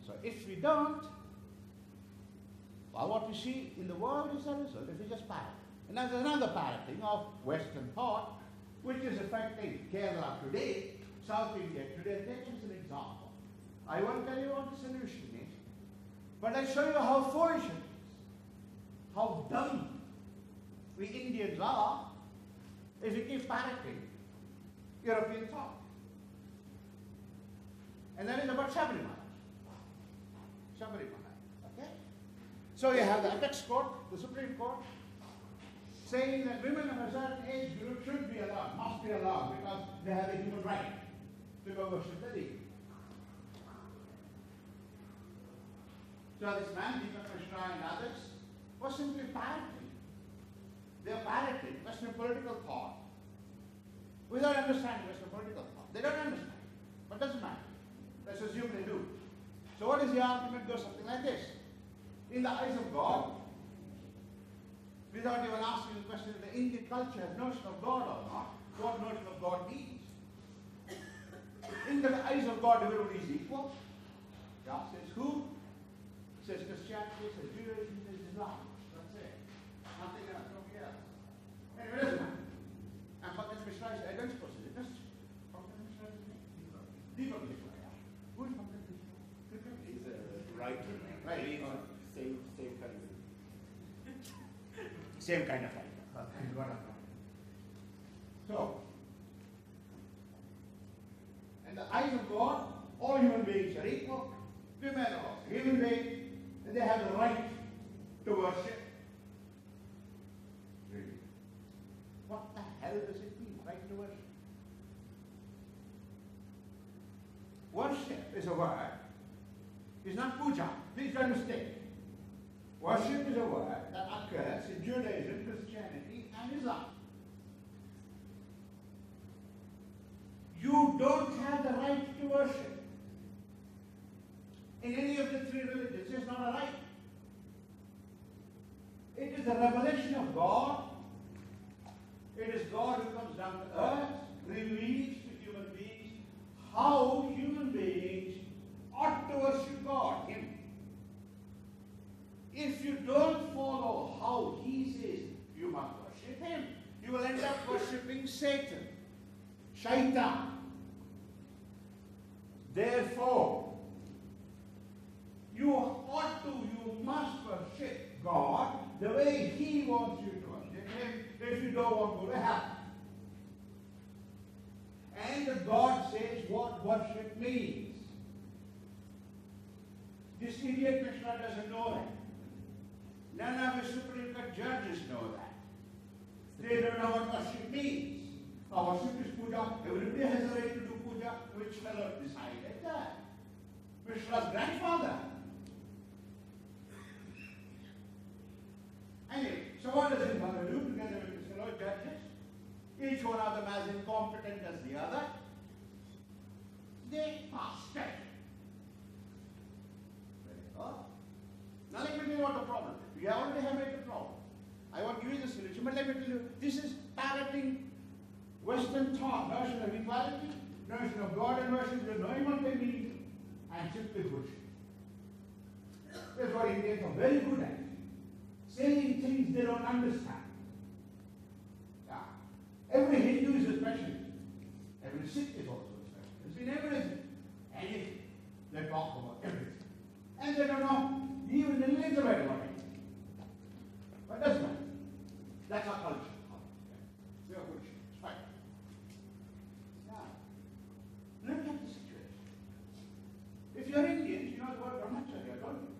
So if we don't, well, what we see in the world is a result if we just parrot. And there's another parroting of Western thought, which is affecting Kerala today, South India today. Take it as an example. I won't tell you what the solution is, but I'll show you how foolish it is, how dumb we Indians are if we keep parroting European thought. And that is about Sabrimala. Okay? So you have the apex court, the Supreme Court, saying that women of a certain age group should be allowed, must be allowed, because they have a human right to go worship the deity. So this man, Deepak Mishra and others, was simply parroting. They are parroting Western political thought without understanding Western political thought. They don't understand, but doesn't matter. Let's assume they do. So what is the argument? Goes something like this. In the eyes of God, without even asking the question if the Indian culture has notion of God or not, what notion of God means. In the eyes of God, everybody is equal. God says who? Says Christianity, says Judaism, says Islam. That's it. Nothing else, nobody else. Anyway, it doesn't matter. And Pankaj Mishra is identical to the Christian. Pankaj Mishra is me. Deepak Mishra, yeah. Who is Pankaj Mishra? He's a writer. Right. Same kind of writer. So, in the eyes of God, all human beings are equal. Women are also human beings, and they have the right to worship. Really? What the hell does it mean, right to worship? Worship is a word. It's not puja. Please don't mistake. Worship is a word that occurs in Judaism, Christianity, and Islam. You don't have the right to worship in any of the three religions. It's not a right. It is the revelation of God. It is God who comes down to earth, reveals to human beings how human beings ought to worship God, Him. If you don't follow how He says you must worship Him, you will end up worshipping Satan, Shaitan. Therefore, you must worship God the way He wants you to worship Him if you don't want to go to hell. And God says what worship means. This idiot Krishna doesn't know that. None of the Supreme Court judges know that. They don't know what worship means. Now, worship is puja. Everybody has a right to do puja. Which fellow decided that? Krishna's grandfather. Anyway, so what does his mother do together with his fellow judges? Each one of them as incompetent as the other. They pass judgment. Now let me tell you what the problem is. You already have made the problem. I won't give you the solution, but let me tell you, this is parroting Western thought, notion of equality, notion of God and worship, there's no human being, and simply bullshit. That's what Indians are very good at. Saying things they don't understand. Yeah. Every Hindu is a specialist. Every Sikh is also a specialist. It's in everything. Anything. They talk about everything. And they don't know even a little bit about it. But doesn't matter. That's our culture. We are bullshit. It's fine. Now, look at the situation. If you're Indians, you know the word brahmacharya, don't you?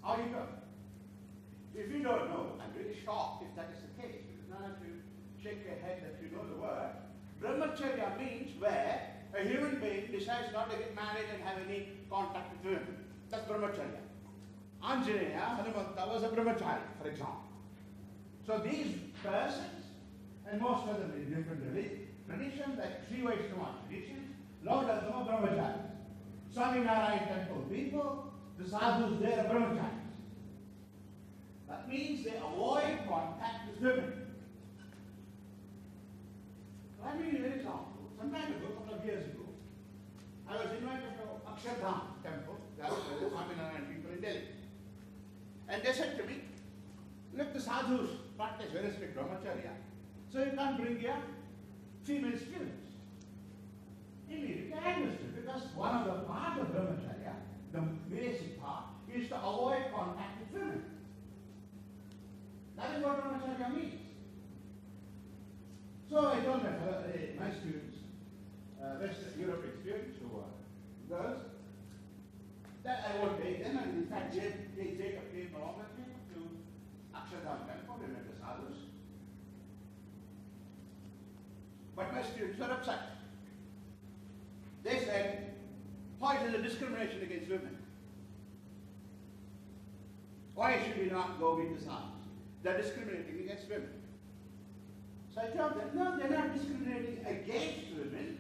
How you know? If you don't know, I'm really shocked if that is the case, because none of you shake your head that you know the word. Brahmacharya means where a human being decides not to get married and have any contact with women. That's brahmacharya. Anjaneya, Hanumanta was a brahmachari, for example. So these persons, and most of them in different religions, tradition, like Sri Vaishnava tradition, lot of them are brahmacharis. Swaminarayan temple people, the sadhus there are brahmacharis. That means they avoid contact with women. I'll give you an example. Some time ago, a couple of years ago, I was invited to Akshardham temple, that was the Swaminarayan people in Delhi. And they said to me, look, the sadhus practice very strict brahmacharya, so you can't bring your female students. Immediately I understood, because one of the parts of brahmacharya, the basic part, is to avoid contact with women. That is what brahmacharya means. So I told my students, Western European students who are girls, that I won't take them, and in fact Jacob came along with me to Akshardham temple, we met the sadhus. But my students were upset. They said, why is there a discrimination against women? Why should we not go with the sadhus? They're discriminating against women. So I told them, no, they're not discriminating against women.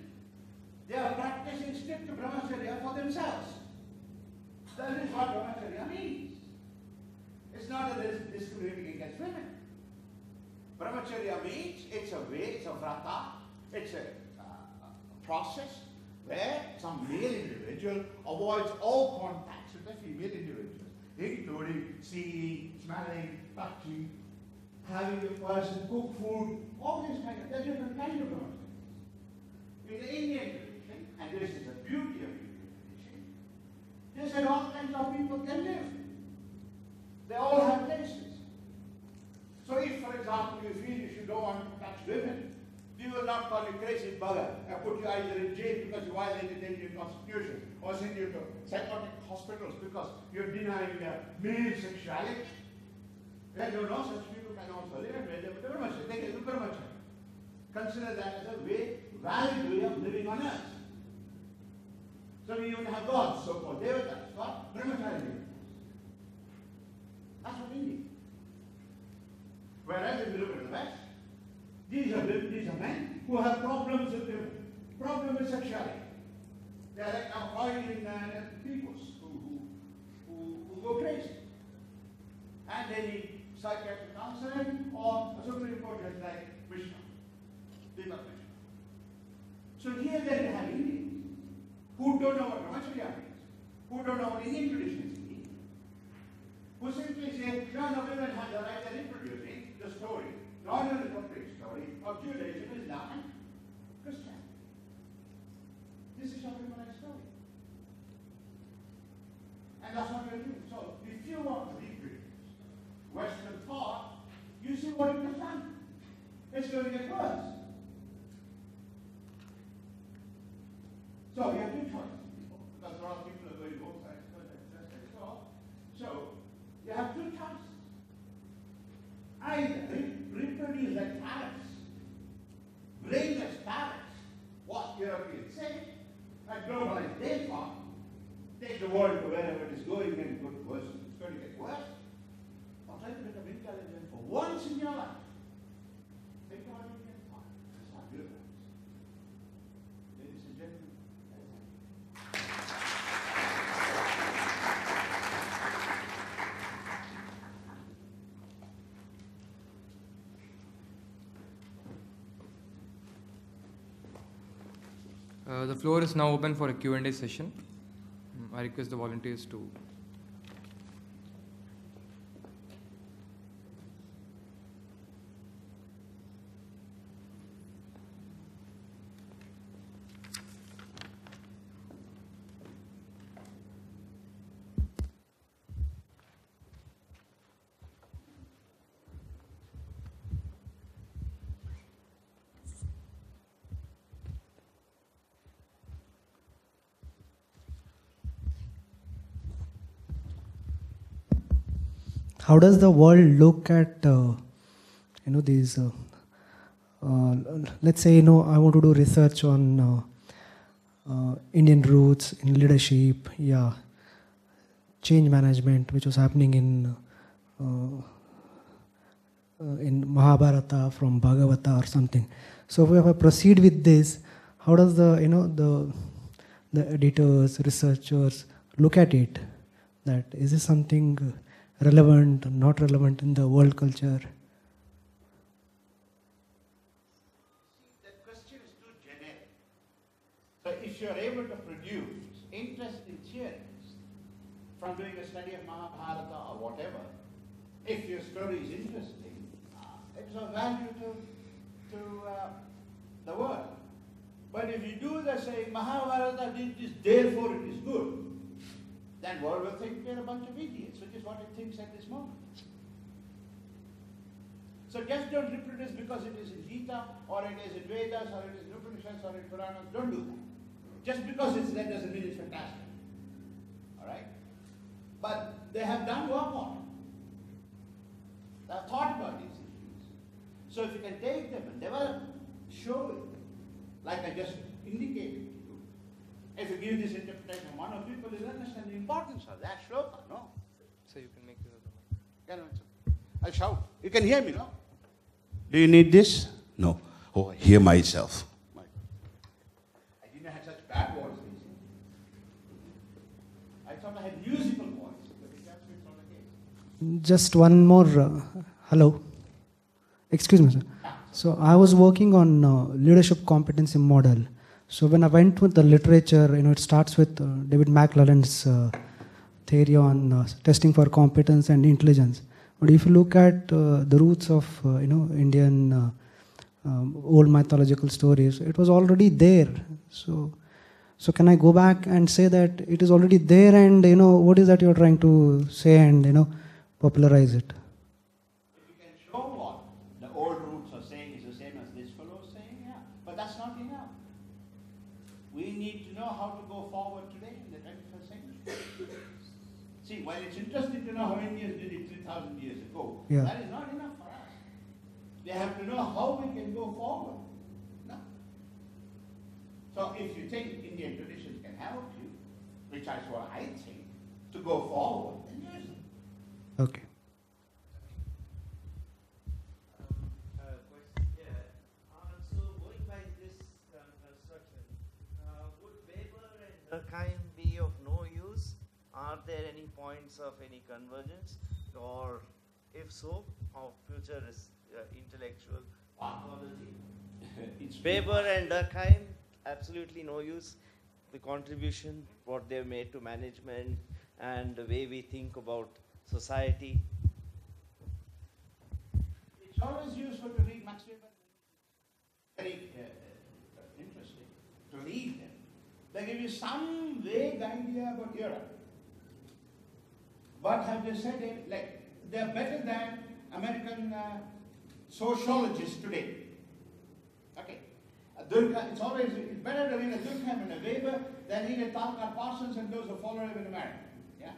They are practicing strict brahmacharya for themselves. That is what brahmacharya means. It's not that it's discriminating against women. Brahmacharya means it's a way, it's a vrata, it's a process where some male individual avoids all contacts with the female individual, including seeing, smelling, touching, having the person cook food, all these kind of, there are different kinds of brahmacharya. In the Indian tradition, and this is the beauty of Indian tradition, they said all kinds of people can live. They all have places. So if, for example, you feel you don't want to touch women, we will not call you crazy bugger and put you either in jail because you violated the Indian constitution, or send you to psychotic hospitals because you're denying male sexuality. Well, you know, such people can also live and they will brahmacharya. They can do brahmacharya. Consider that as a valid way of living on earth. So we even have gods, so-called devatas, what? Brahmacharya. That's what we need. Whereas if you look at the West, these are men who have problems with women, problem with sexuality. They are like avoiding peoples who go crazy. And they need psychiatric counseling or a Supreme Court judge like Vishnu, Deepak Vishnu. So here they have Indians who don't know what brahmacharya means, who don't know what Indian traditions mean, who simply say, no, women have the right, they're introducing the story, not only the complete story of Judaism, Islam, and Christianity. This is how we want to story. And that's what we're doing. So if you want to reproduce Western thought, you see what it has done. It's going to get worse. So you have two choices, because a lot of people are going both sides, so you have two choices. Either reproduce like parrots, bring as parrots what Europeans say, and globalize their thought, take the world to wherever it is going and go to worse. It's going to get worse. Or try to become intelligent for once in your life. Think about Indian thought. That's not good. Ladies and gentlemen. The floor is now open for a Q&A session. I request the volunteers to. How does the world look at these? Let's say I want to do research on Indian roots in leadership, change management, which was happening in in Mahabharata from Bhagavata or something. So if I proceed with this, how does the editors, researchers look at it? That is this something relevant, not relevant in the world culture? That question is too generic. So if you're able to produce interesting theories from doing a study of Mahabharata or whatever, if your story is interesting, it's of value to the world. But if you do the saying Mahabharata did this, therefore it is good, then world will think we're a bunch of idiots, which is what it thinks at this moment. So just don't reproduce because it is in Gita, or it is in Vedas, or it is in Upanishads, or in Puranas. Don't do that. Just because it's there doesn't mean it's fantastic. All right? But they have done work on it. They have thought about these issues. So if you can take them and never show it, like I just indicated to you, if you give this interpretation of one of people, will understand the importance of that shloka, no? So you can make it. I'll shout. You can hear me, no? Do you need this? No. Oh, I hear myself. I didn't have such bad voice. I thought I had musical voice, but it just fits on the case. Just one more. Hello. Excuse me, sir. So I was working on leadership competency model. So when I went with the literature, it starts with David McClelland's theory on testing for competence and intelligence. But if you look at the roots of Indian old mythological stories, it was already there. So can I go back and say that it is already there, and what is that you're trying to say and popularize it? If you can show what the old roots are saying is the same as this fellow is saying, yeah. But that's not enough. We need to know how to go forward today in the 21st century. See, while it's interesting to know how Indians did it 3,000 years ago, yeah, that is not enough for us. We have to know how we can go forward. No? So if you think Indian traditions can help you, which is what I think, to go forward, then use them. Okay. Question here. So going by this construction, would Weber and Durkheim be of no use? Are there any points of any convergence? Or if so, how future is intellectual ontology? Weber and Durkheim, absolutely no use. The contribution, what they've made to management and the way we think about society. It's always useful to read Max Weber. Very interesting to read them. They give you some vague idea about Europe. But have they said it? Like, they're better than American sociologists today. Okay. It's better to read a Durkheim and a Weber than read a Talcott Parsons and those who follow him in America. Yeah?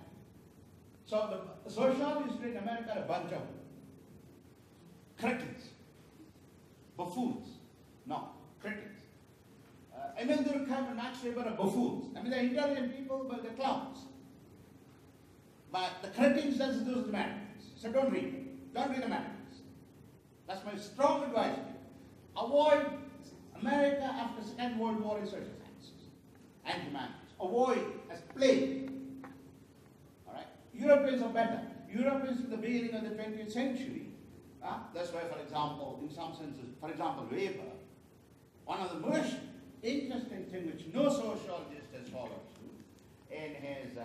So the sociologists in America are a bunch of cretins, buffoons. No, cretins. Emil Durkheim and Max Weber are buffoons. I mean, they're intelligent people, but they're clowns. But the cretins, those are the Americans. So don't read them. Don't read Americans. That's my strong advice to you. Avoid America after the Second World War in social sciences and humanities. Avoid as plague. All right? Europeans are better. Europeans in the beginning of the 20th century. That's why, for example, in some senses, for example, Weber, one of the most interesting things which no sociologist has followed through in his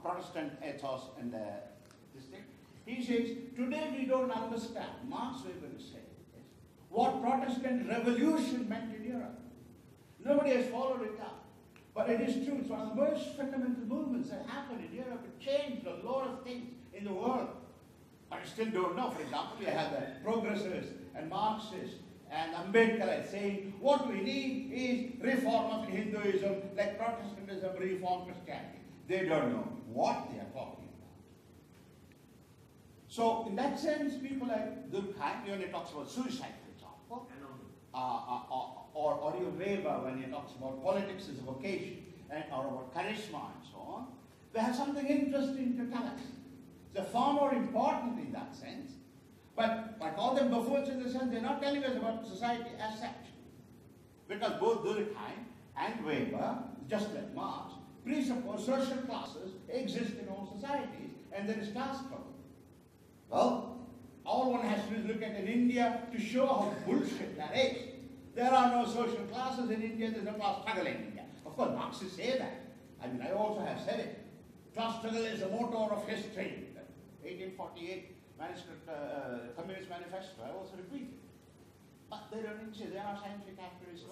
Protestant ethos and this thing. He says, today we don't understand, Max Weber is saying, what Protestant revolution meant in Europe. Nobody has followed it up. But it is true, it's one of the most fundamental movements that happened in Europe. It changed a lot of things in the world. But you still don't know. For example, you have the progressivists and Marxists and Ambedkar saying, what we need is reform of Hinduism, like Protestantism, reform Christianity. They don't know what they are talking about. So, in that sense, people like Durkheim, when he talks about suicide, for example, or even Weber, when he talks about politics as a vocation, or about charisma and so on, they have something interesting to tell us. They're far more important in that sense But I call them buffoons in the sense they're not telling us about society as such. Because both Durkheim and Weber, just like Marx, presuppose social classes exist in all societies and there is class struggle. Well, all one has to do is look at in India to show how bullshit that is. There are no social classes in India, there's no class struggle in India. Of course, Marxists say that. I mean, I also have said it. Class struggle is the motor of history. 1848 manuscript, Communist Manifesto, I also repeat it. But they don't say they are scientific accuracy.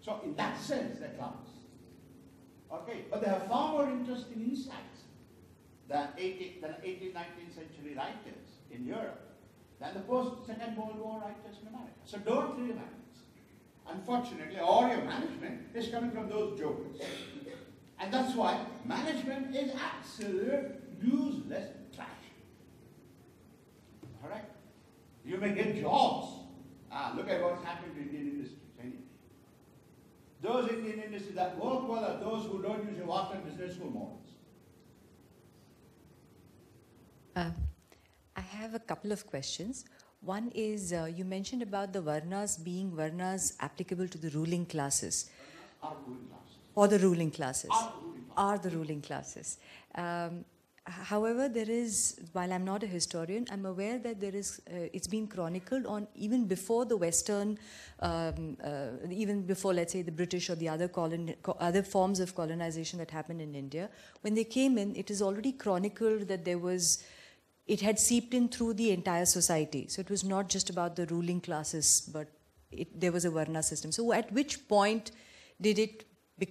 So in that sense, they're class. Okay, but they have far more interesting insights than 18th, 19th century writers in Europe, than the post-Second World War writers in America. So don't read Americans. Unfortunately, all your management is coming from those jokers. And that's why management is absolute useless trash. All right? You may get jobs. Look at what's happened to Indian industries. Those Indian industries that work well are those who don't use your Wharton business school models. I have a couple of questions. One is, you mentioned about the Varnas being Varnas applicable to the ruling classes. Are ruling classes. Or the ruling classes. Are Are the ruling classes. the ruling classes. However, there is, while I'm not a historian, I'm aware that there is, it's been chronicled on even before the Western, even before, let's say, the British or the other forms of colonization that happened in India. When they came in, it is already chronicled that there was, it had seeped in through the entire society. So it was not just about the ruling classes, but there was a Varna system. So at which point did it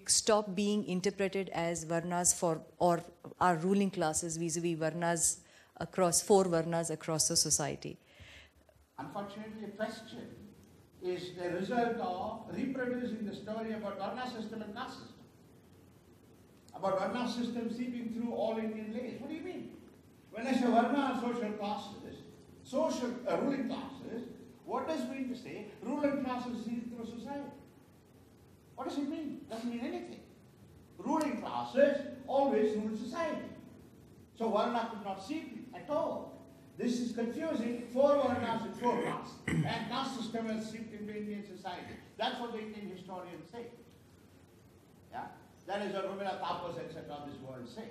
stop being interpreted as Varnas for, or our ruling classes vis-a-vis Varnas across, four Varnas across the society? Unfortunately, the question is the result of reproducing the story about Varna system and caste system. About Varna system seeping through all Indian layers. What do you mean? When I say Varna are social classes, ruling classes, what does it mean to say ruling classes seep through society? What does it mean? It doesn't mean anything. Ruling classes always rule society. So Varna could not seep at all. This is confusing four Varnas and four castes. And caste system has seeped into Indian society. That's what the Indian historians say. Yeah? That is what Rumila Tapas, etc. of this world say.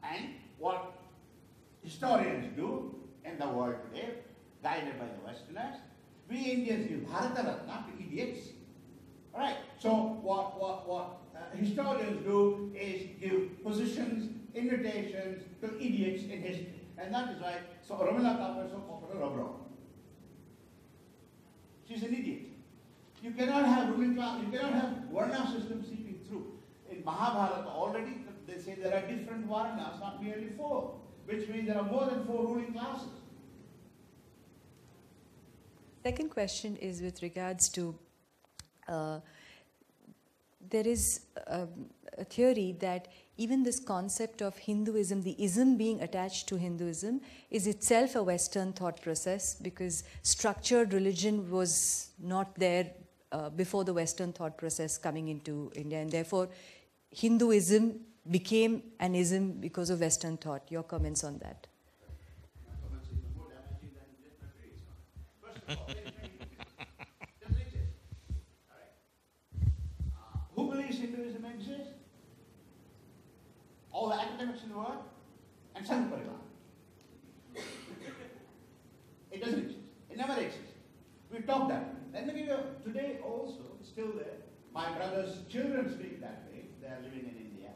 And what historians do in the world today, guided by the Westerners, we Indians give Bharata Ratna to idiots. Alright, so what historians do is give positions, invitations to idiots in history. And that is why so Rumila Tapas is so popular abroad. She's an idiot. You cannot have ruling class, you cannot have Varna system seeping through. In Mahabharata already they say there are different Varnas, not merely four, which means there are more than four ruling classes. Second question is with regards to, there is a theory that even this concept of Hinduism, the ism being attached to Hinduism, is itself a Western thought process, because structured religion was not there before the Western thought process coming into India, and therefore Hinduism became an ism because of Western thought. Your comments on that? Who believes Hinduism exists? All the academics in the world and Sangh Parivar. It doesn't exist. It never existed. We talked that. Let me give you, today also, still there, my brother's children speak that way. They are living in India.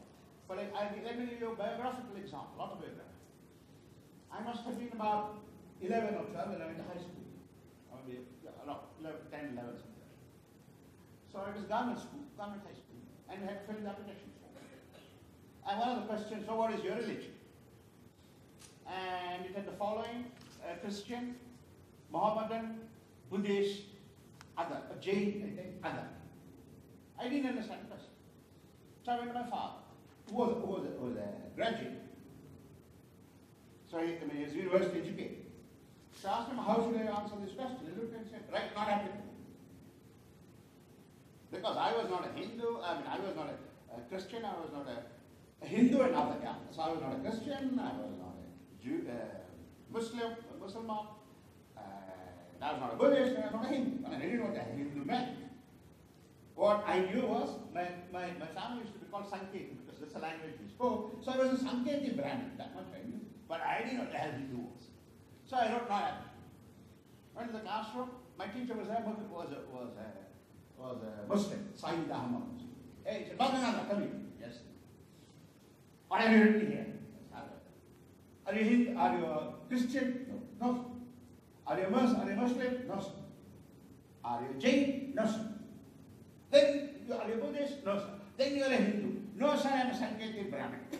But let me give you a biographical example, autobiography. I must have been about 11 or 12 when I went to high school. Or maybe, no, 10, 11, something. So I was government school, government high school, and we had to fill the application form. And one of the questions, so what is your religion? And it had the following, Christian, Mohammedan, Buddhist, other, Jain, I think, other. I didn't understand the question. So I went to my father, who was a graduate. So he was university educated. So I asked him, how should I answer this question? He looked and said, right, not applicable. Because I was not a Hindu, I was not a Christian, I was not a Hindu and other, So I was not a Christian, I was not a Jew, Muslim, was not a Buddhist, I was not a Hindu. I didn't know what the Hindu meant. What I knew was, my family used to be called Sanketi, because that's the language we spoke. So I was a Sanketi Brahmin, that much I knew. But I didn't know what the hell Hindu was. So I wrote Nayam. Went to the classroom. My teacher was there, was a Muslim, Saeed Ahmad. Hey, he said, Bhagananda, come here. Yes. What have you written here? Are you Hindu? Are you a Christian? No. No. Are you a Muslim? No, sir. Are you a Jain? No, sir. Then, are you a Buddhist? No, sir. Then you are a Hindu. No, sir, I am a Sanketi Brahmin. Oh,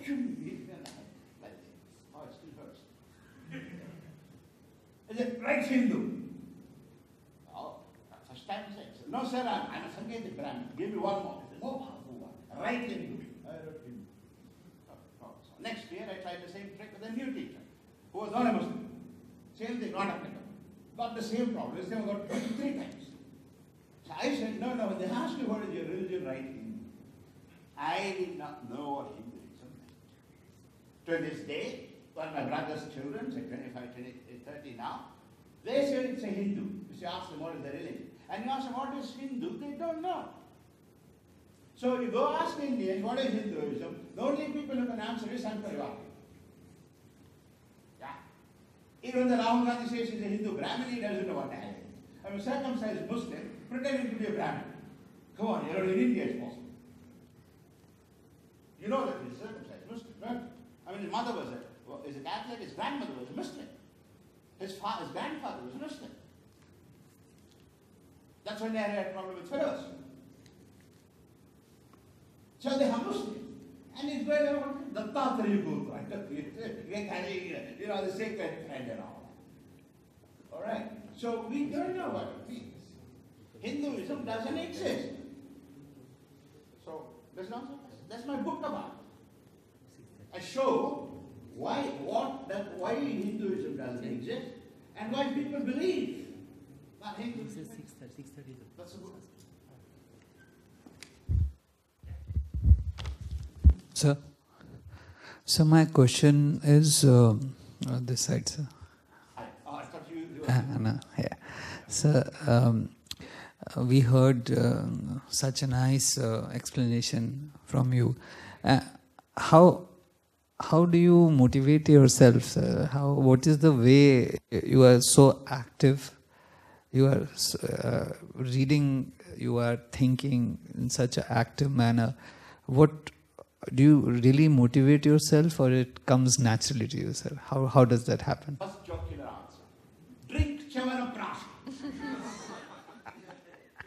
it still hurts. Is it right Hindu? Oh, first time I said, no, sir, I'm a Sanketi Brahmin. Give me one more. More powerful one. Right Hindu. I wrote Hindu. So next year, I tried the same trick with a new teacher who was not a Muslim. Same thing, not applicable. Got the same problem. This time I got 23 times. So I said, no, they asked me what is your religion, right Hindu. I did not know what Hinduism meant. To this day, when my brother's children, say 25, 30 now, they say it's a Hindu. You ask them what is the religion. And you ask them what is Hindu, they don't know. So you go ask Indians what is Hinduism, the only people who can answer is Sankarivar. Yeah. Even the Rahul Gandhi says he's a Hindu Brahmin, he doesn't know what the hell it is. I'm a circumcised Muslim pretending to be a Brahmin. Come on, you're in India, it's possible. You know that he's a circumcised Muslim, right? I mean, his mother was a Catholic, his grandmother was a Muslim. His grandfather was a Muslim. That's when they had a problem with fellows. So they are Muslim. And he's going around the Tatari Guru, right? You know, the sacred friend and all. Alright? So we don't know what it means. Hinduism doesn't exist. So that's my book about it. I show why Hinduism doesn't exist and why people believe that Hinduism exists. That's a book. So my question is this side, sir. I thought you were... No, yeah. So we heard such a nice explanation from you. How do you motivate yourself, sir? What is the way you are so active? You are reading, you are thinking in such an active manner. What do you really motivate yourself, or it comes naturally to you, sir? How does that happen? First jocular answer. Drink Chavanaprash.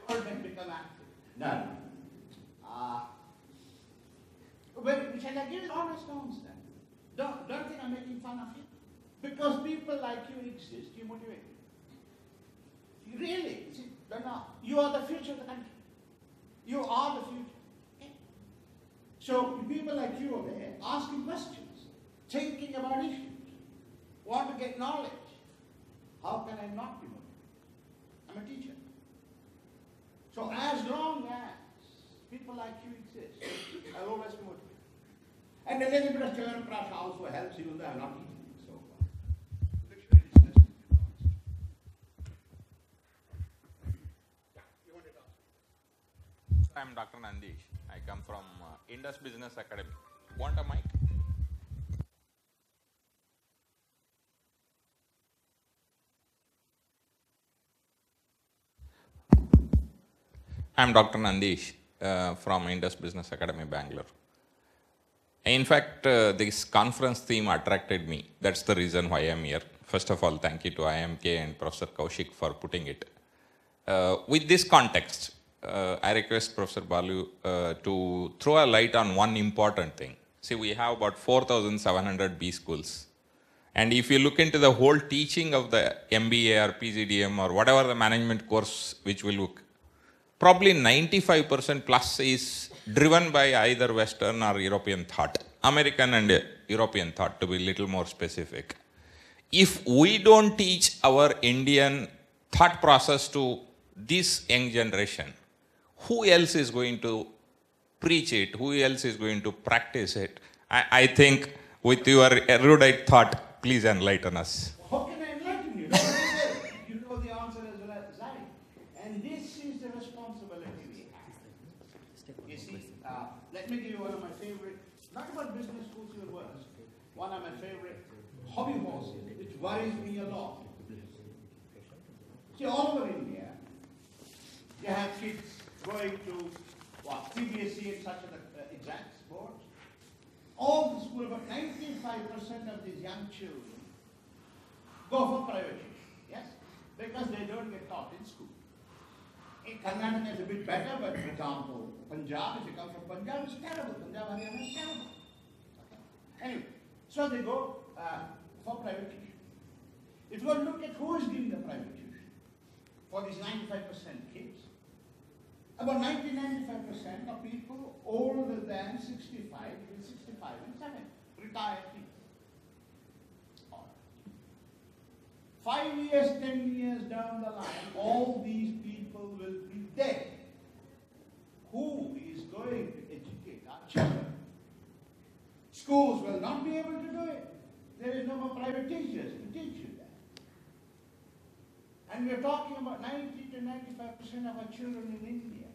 All men become active. No. Which I give an honest answer. Don't think I'm making fun of you. Because people like you exist, you motivate me. Really, see, you are the future of the country. You are the future. Okay? So people like you are there asking questions, thinking about issues, want to get knowledge. How can I not be motivated? I'm a teacher. So as long as people like you exist, I'll always be motivated. And a little bit of Chavan also helps, even though I'm not eating it so far. I'm Dr. Nandish. I come from Indus Business Academy. Want a mic? I'm Dr. Nandish from Indus Business Academy, Bangalore. In fact, this conference theme attracted me. That's the reason why I'm here. First of all, thank you to IIITM-K and Professor Kaushik for putting it. With this context, I request Professor Balu to throw a light on one important thing. See, we have about 4,700 B schools. And if you look into the whole teaching of the MBA or PGDM or whatever the management course which we look, probably 95% plus is driven by either Western or European thought, American and European thought, to be a little more specific. If we don't teach our Indian thought process to this young generation, who else is going to preach it? Who else is going to practice it? I think with your erudite thought, please enlighten us. How can I enlighten you? You know the answer as well as I. And this is the responsibility we have. You see, let me give you one of my favorite, not about business schools even worse, one of my favorite hobby horses, which worries me a lot. See, all over India, you have kids going to what, CBSE and such other exams, boards. All the school, about 95% of these young children go for private tuition, yes? Because they don't get taught in school. In Karnataka it's a bit better, but for example, Punjab, if you come from Punjab, it's terrible. Punjab, Haryana is terrible. Okay. Anyway, so they go for private tuition. If you go look at who is giving the private tuition for these 95% kids, about 90-95% are people older than 65, between 65 and 70, retired people. 5 years, 10 years down the line, all these people will be dead. Who is going to educate our children? Schools will not be able to do it. There is no more private teachers to teach you that. And we're talking about 90-95% of our children in India.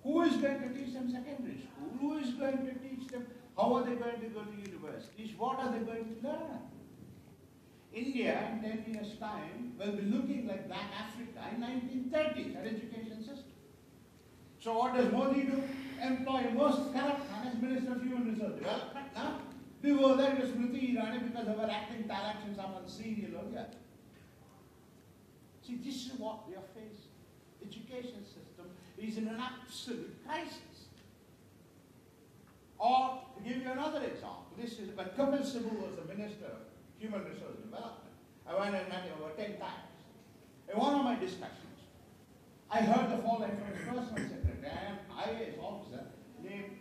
Who is going to teach them secondary school? Who is going to teach them how are they going to go to universities? What are they going to learn? India in 10 years' time will be looking like Black Africa in 1930s, our education system. So what does Modi do? Employ most corrupt man as Minister of Human Resource Development. Now, before that it was Smriti Irani because of her acting talent in some serial or the other. See, this is what we are facing. Education system is in an absolute crisis. Or, to give you another example, this is when Kapil Sibal was the Minister of Human Resource Development. I went and met him over 10 times. In one of my discussions, I heard the following from his personal secretary, an IAS officer named,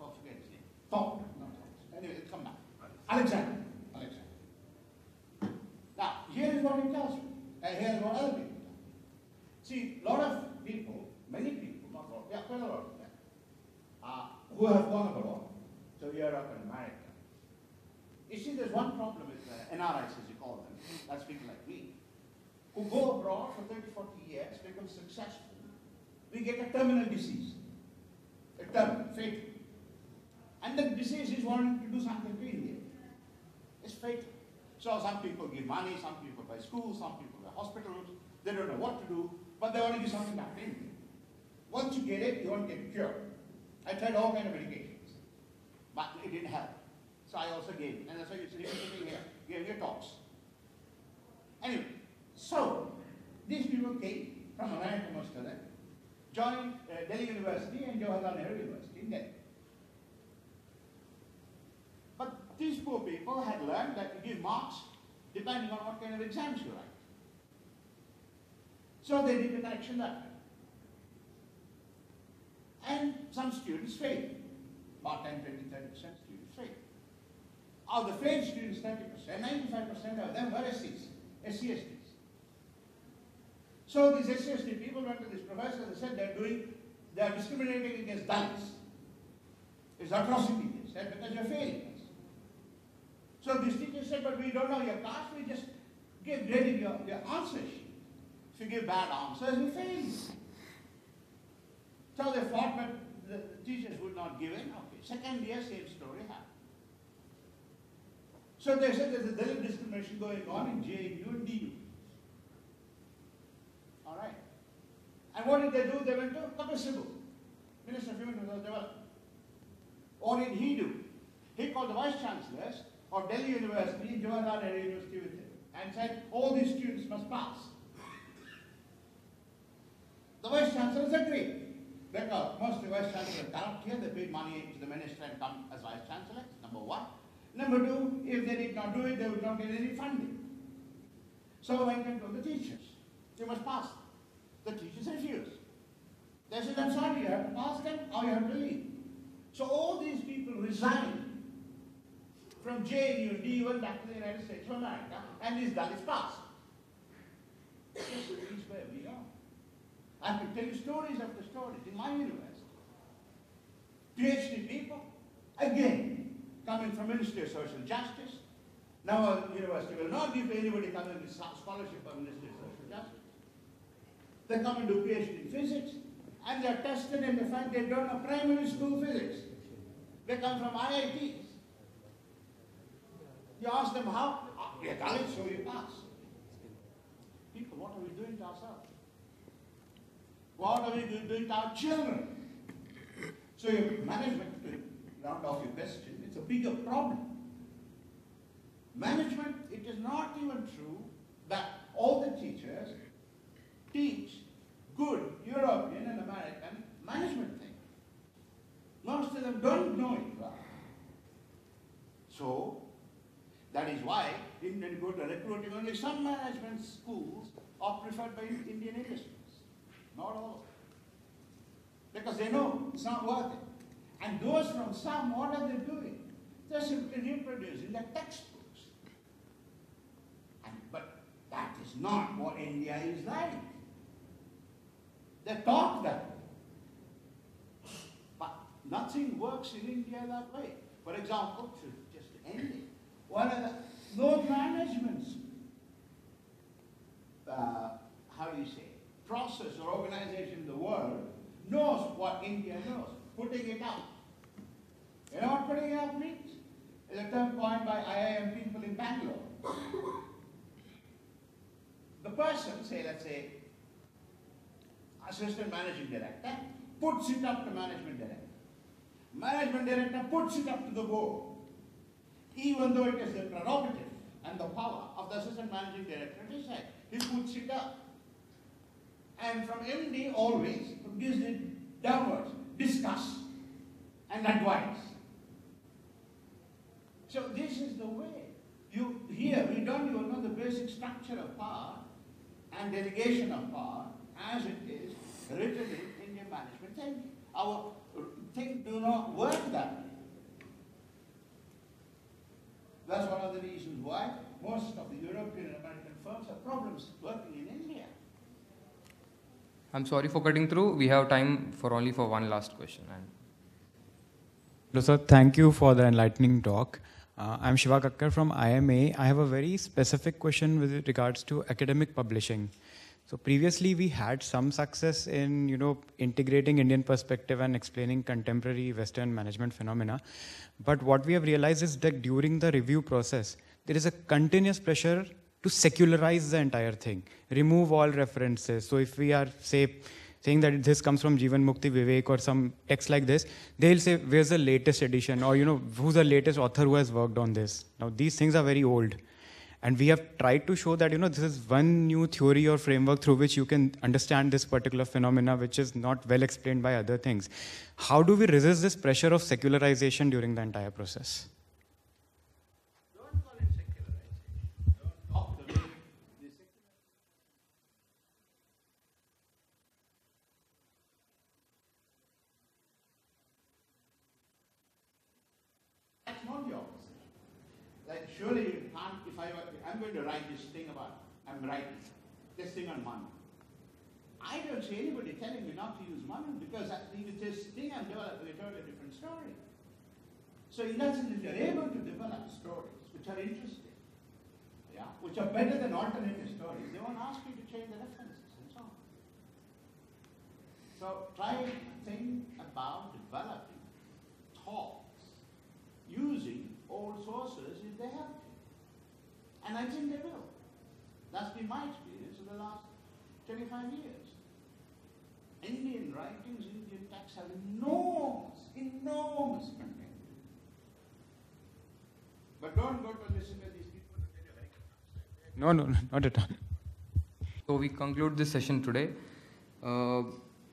I forget his name, Tom, not Thomas. Anyway, it'll come back. Alexander. Now, here is what he tells me, and here is what other people tell me. See, a lot of people, many people, not a lot, yeah, quite a lot of them, who have gone abroad, to Europe and America. You see, there's one problem with NRIs, as you call them, that's people like me, who go abroad for 30, 40 years, become successful. We get a terminal disease, a terminal, fatal. And the disease is wanting to do something to India. It's fatal. So some people give money, some people buy schools, some people buy hospitals. They don't know what to do, but they want to give something back to India. Once you get it, you won't get cured. I tried all kinds of medications, but it didn't help. So I also gave it, and that's why you're sitting here, giving your talks. Anyway, so these people came from America, most of them, joined Delhi University and Jawaharlal Nehru University in Delhi. But these poor people had learned that you give marks depending on what kind of exams you write. So they did the correction that way. And some students failed. About 10, 20, 30% students failed. Of the failed students, 30%, 95% of them were SCs, SCSTs. So these SCST people went to this professor and said they are discriminating against Dalits. It's atrocity, they said, because you're failing us. So this teacher said, but we don't know your caste, we just give grading your answer sheet. If you give bad answers, we fail you. So they thought that the teachers would not give in. Okay, second year, same story happened. So they said there's a Dalit discrimination going on in JNU and DU. All right. And what did they do? They went to Kapil Sibal, Minister of Human Resource Development. What did he do? He called the vice chancellors of Delhi University and Jawaharlal Nehru University with him and said, all these students must pass. The vice chancellors agreed. Because most of the vice chancellors are corrupt here, they paid money to the minister and come as vice chancellors, number one. Number two, if they did not do it, they would not get any funding. So I went to the teachers. You must pass. The teachers refused. They said, I'm sorry, you have to pass them or you have to leave. So all these people resigned from JNU and DU and back to the United States of America, and these Dalits passed. This is where we are. I could tell you stories after stories in my university. PhD people, again, coming from Ministry of Social Justice, Now a university will not give anybody coming with scholarship or ministry of social justice. They come and do PhD in physics, and they are tested and they find they don't know primary school physics. They come from IITs. You ask them how, you got it, so you pass. People, what are we doing to ourselves? What are we doing to our children? So your management, to round off your question, it's a bigger problem. Management, it is not even true that all the teachers teach good European and American management thing. Most of them don't know it well. So, that is why, when you go to recruiting, only some management schools are preferred by Indian industries. Not all. Because they know it's not worth it. And those from some, what are they doing? They're simply reproducing the textbooks. But that is not what India is like. They talk that way. But nothing works in India that way. For example, to just end it, one of the no management process or organization in the world knows what India knows, putting it out. You know what putting it out means? It's a term coined by IIM people in Bangalore. The person, say, let's say, assistant managing director, puts it up to management director. Management director puts it up to the board, even though it is the prerogative and the power of the assistant managing director to decide. He puts it up. And from MD always gives it downwards, discuss and advise. So this is the way. Here we don't even know the basic structure of power and delegation of power as it is written in Indian management thinking. Our things do not work that way. That's one of the reasons why most of the European and American firms have problems working in India. I'm sorry for cutting through. We have time for only for one last question. Hello, sir. Thank you for the enlightening talk. I'm Shiva Kakkar from IMA. I have a very specific question with regards to academic publishing. So previously we had some success in, integrating Indian perspective and explaining contemporary Western management phenomena. But what we have realized is that during the review process, there is a continuous pressure to secularize the entire thing, remove all references. So if we are, saying that this comes from Jivan Mukti Vivek or some text like this, they'll say, where's the latest edition? Or, who's the latest author who has worked on this? Now, these things are very old. And we have tried to show that, this is one new theory or framework through which you can understand this particular phenomena, which is not well explained by other things. How do we resist this pressure of secularization during the entire process? Don't call it secularization. Don't talk the way they secularize. That's not your position. Like, surely you can't, I'm going to write this thing I'm writing this thing on Manu. I don't see anybody telling me not to use Manu because with this thing I'm developing, it's a different story. So in that sense, if you're able to develop stories which are interesting, which are better than alternative stories, they won't ask you to change the references and so on. So try to think about developing talks using old sources if they have to. And I think they will. That's been my experience in the last 25 years. Indian writings, Indian texts have enormous content. But don't go to listen to these people who tell you very good. No, not at all. So we conclude this session today.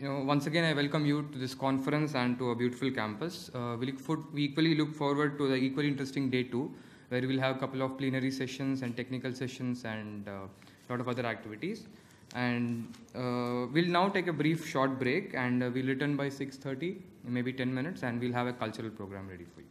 Once again, I welcome you to this conference and to a beautiful campus. We equally look forward to the equally interesting day 2, where we'll have a couple of plenary sessions and technical sessions and a lot of other activities. And we'll now take a short break, and we'll return by 6:30, maybe 10 minutes, and we'll have a cultural program ready for you.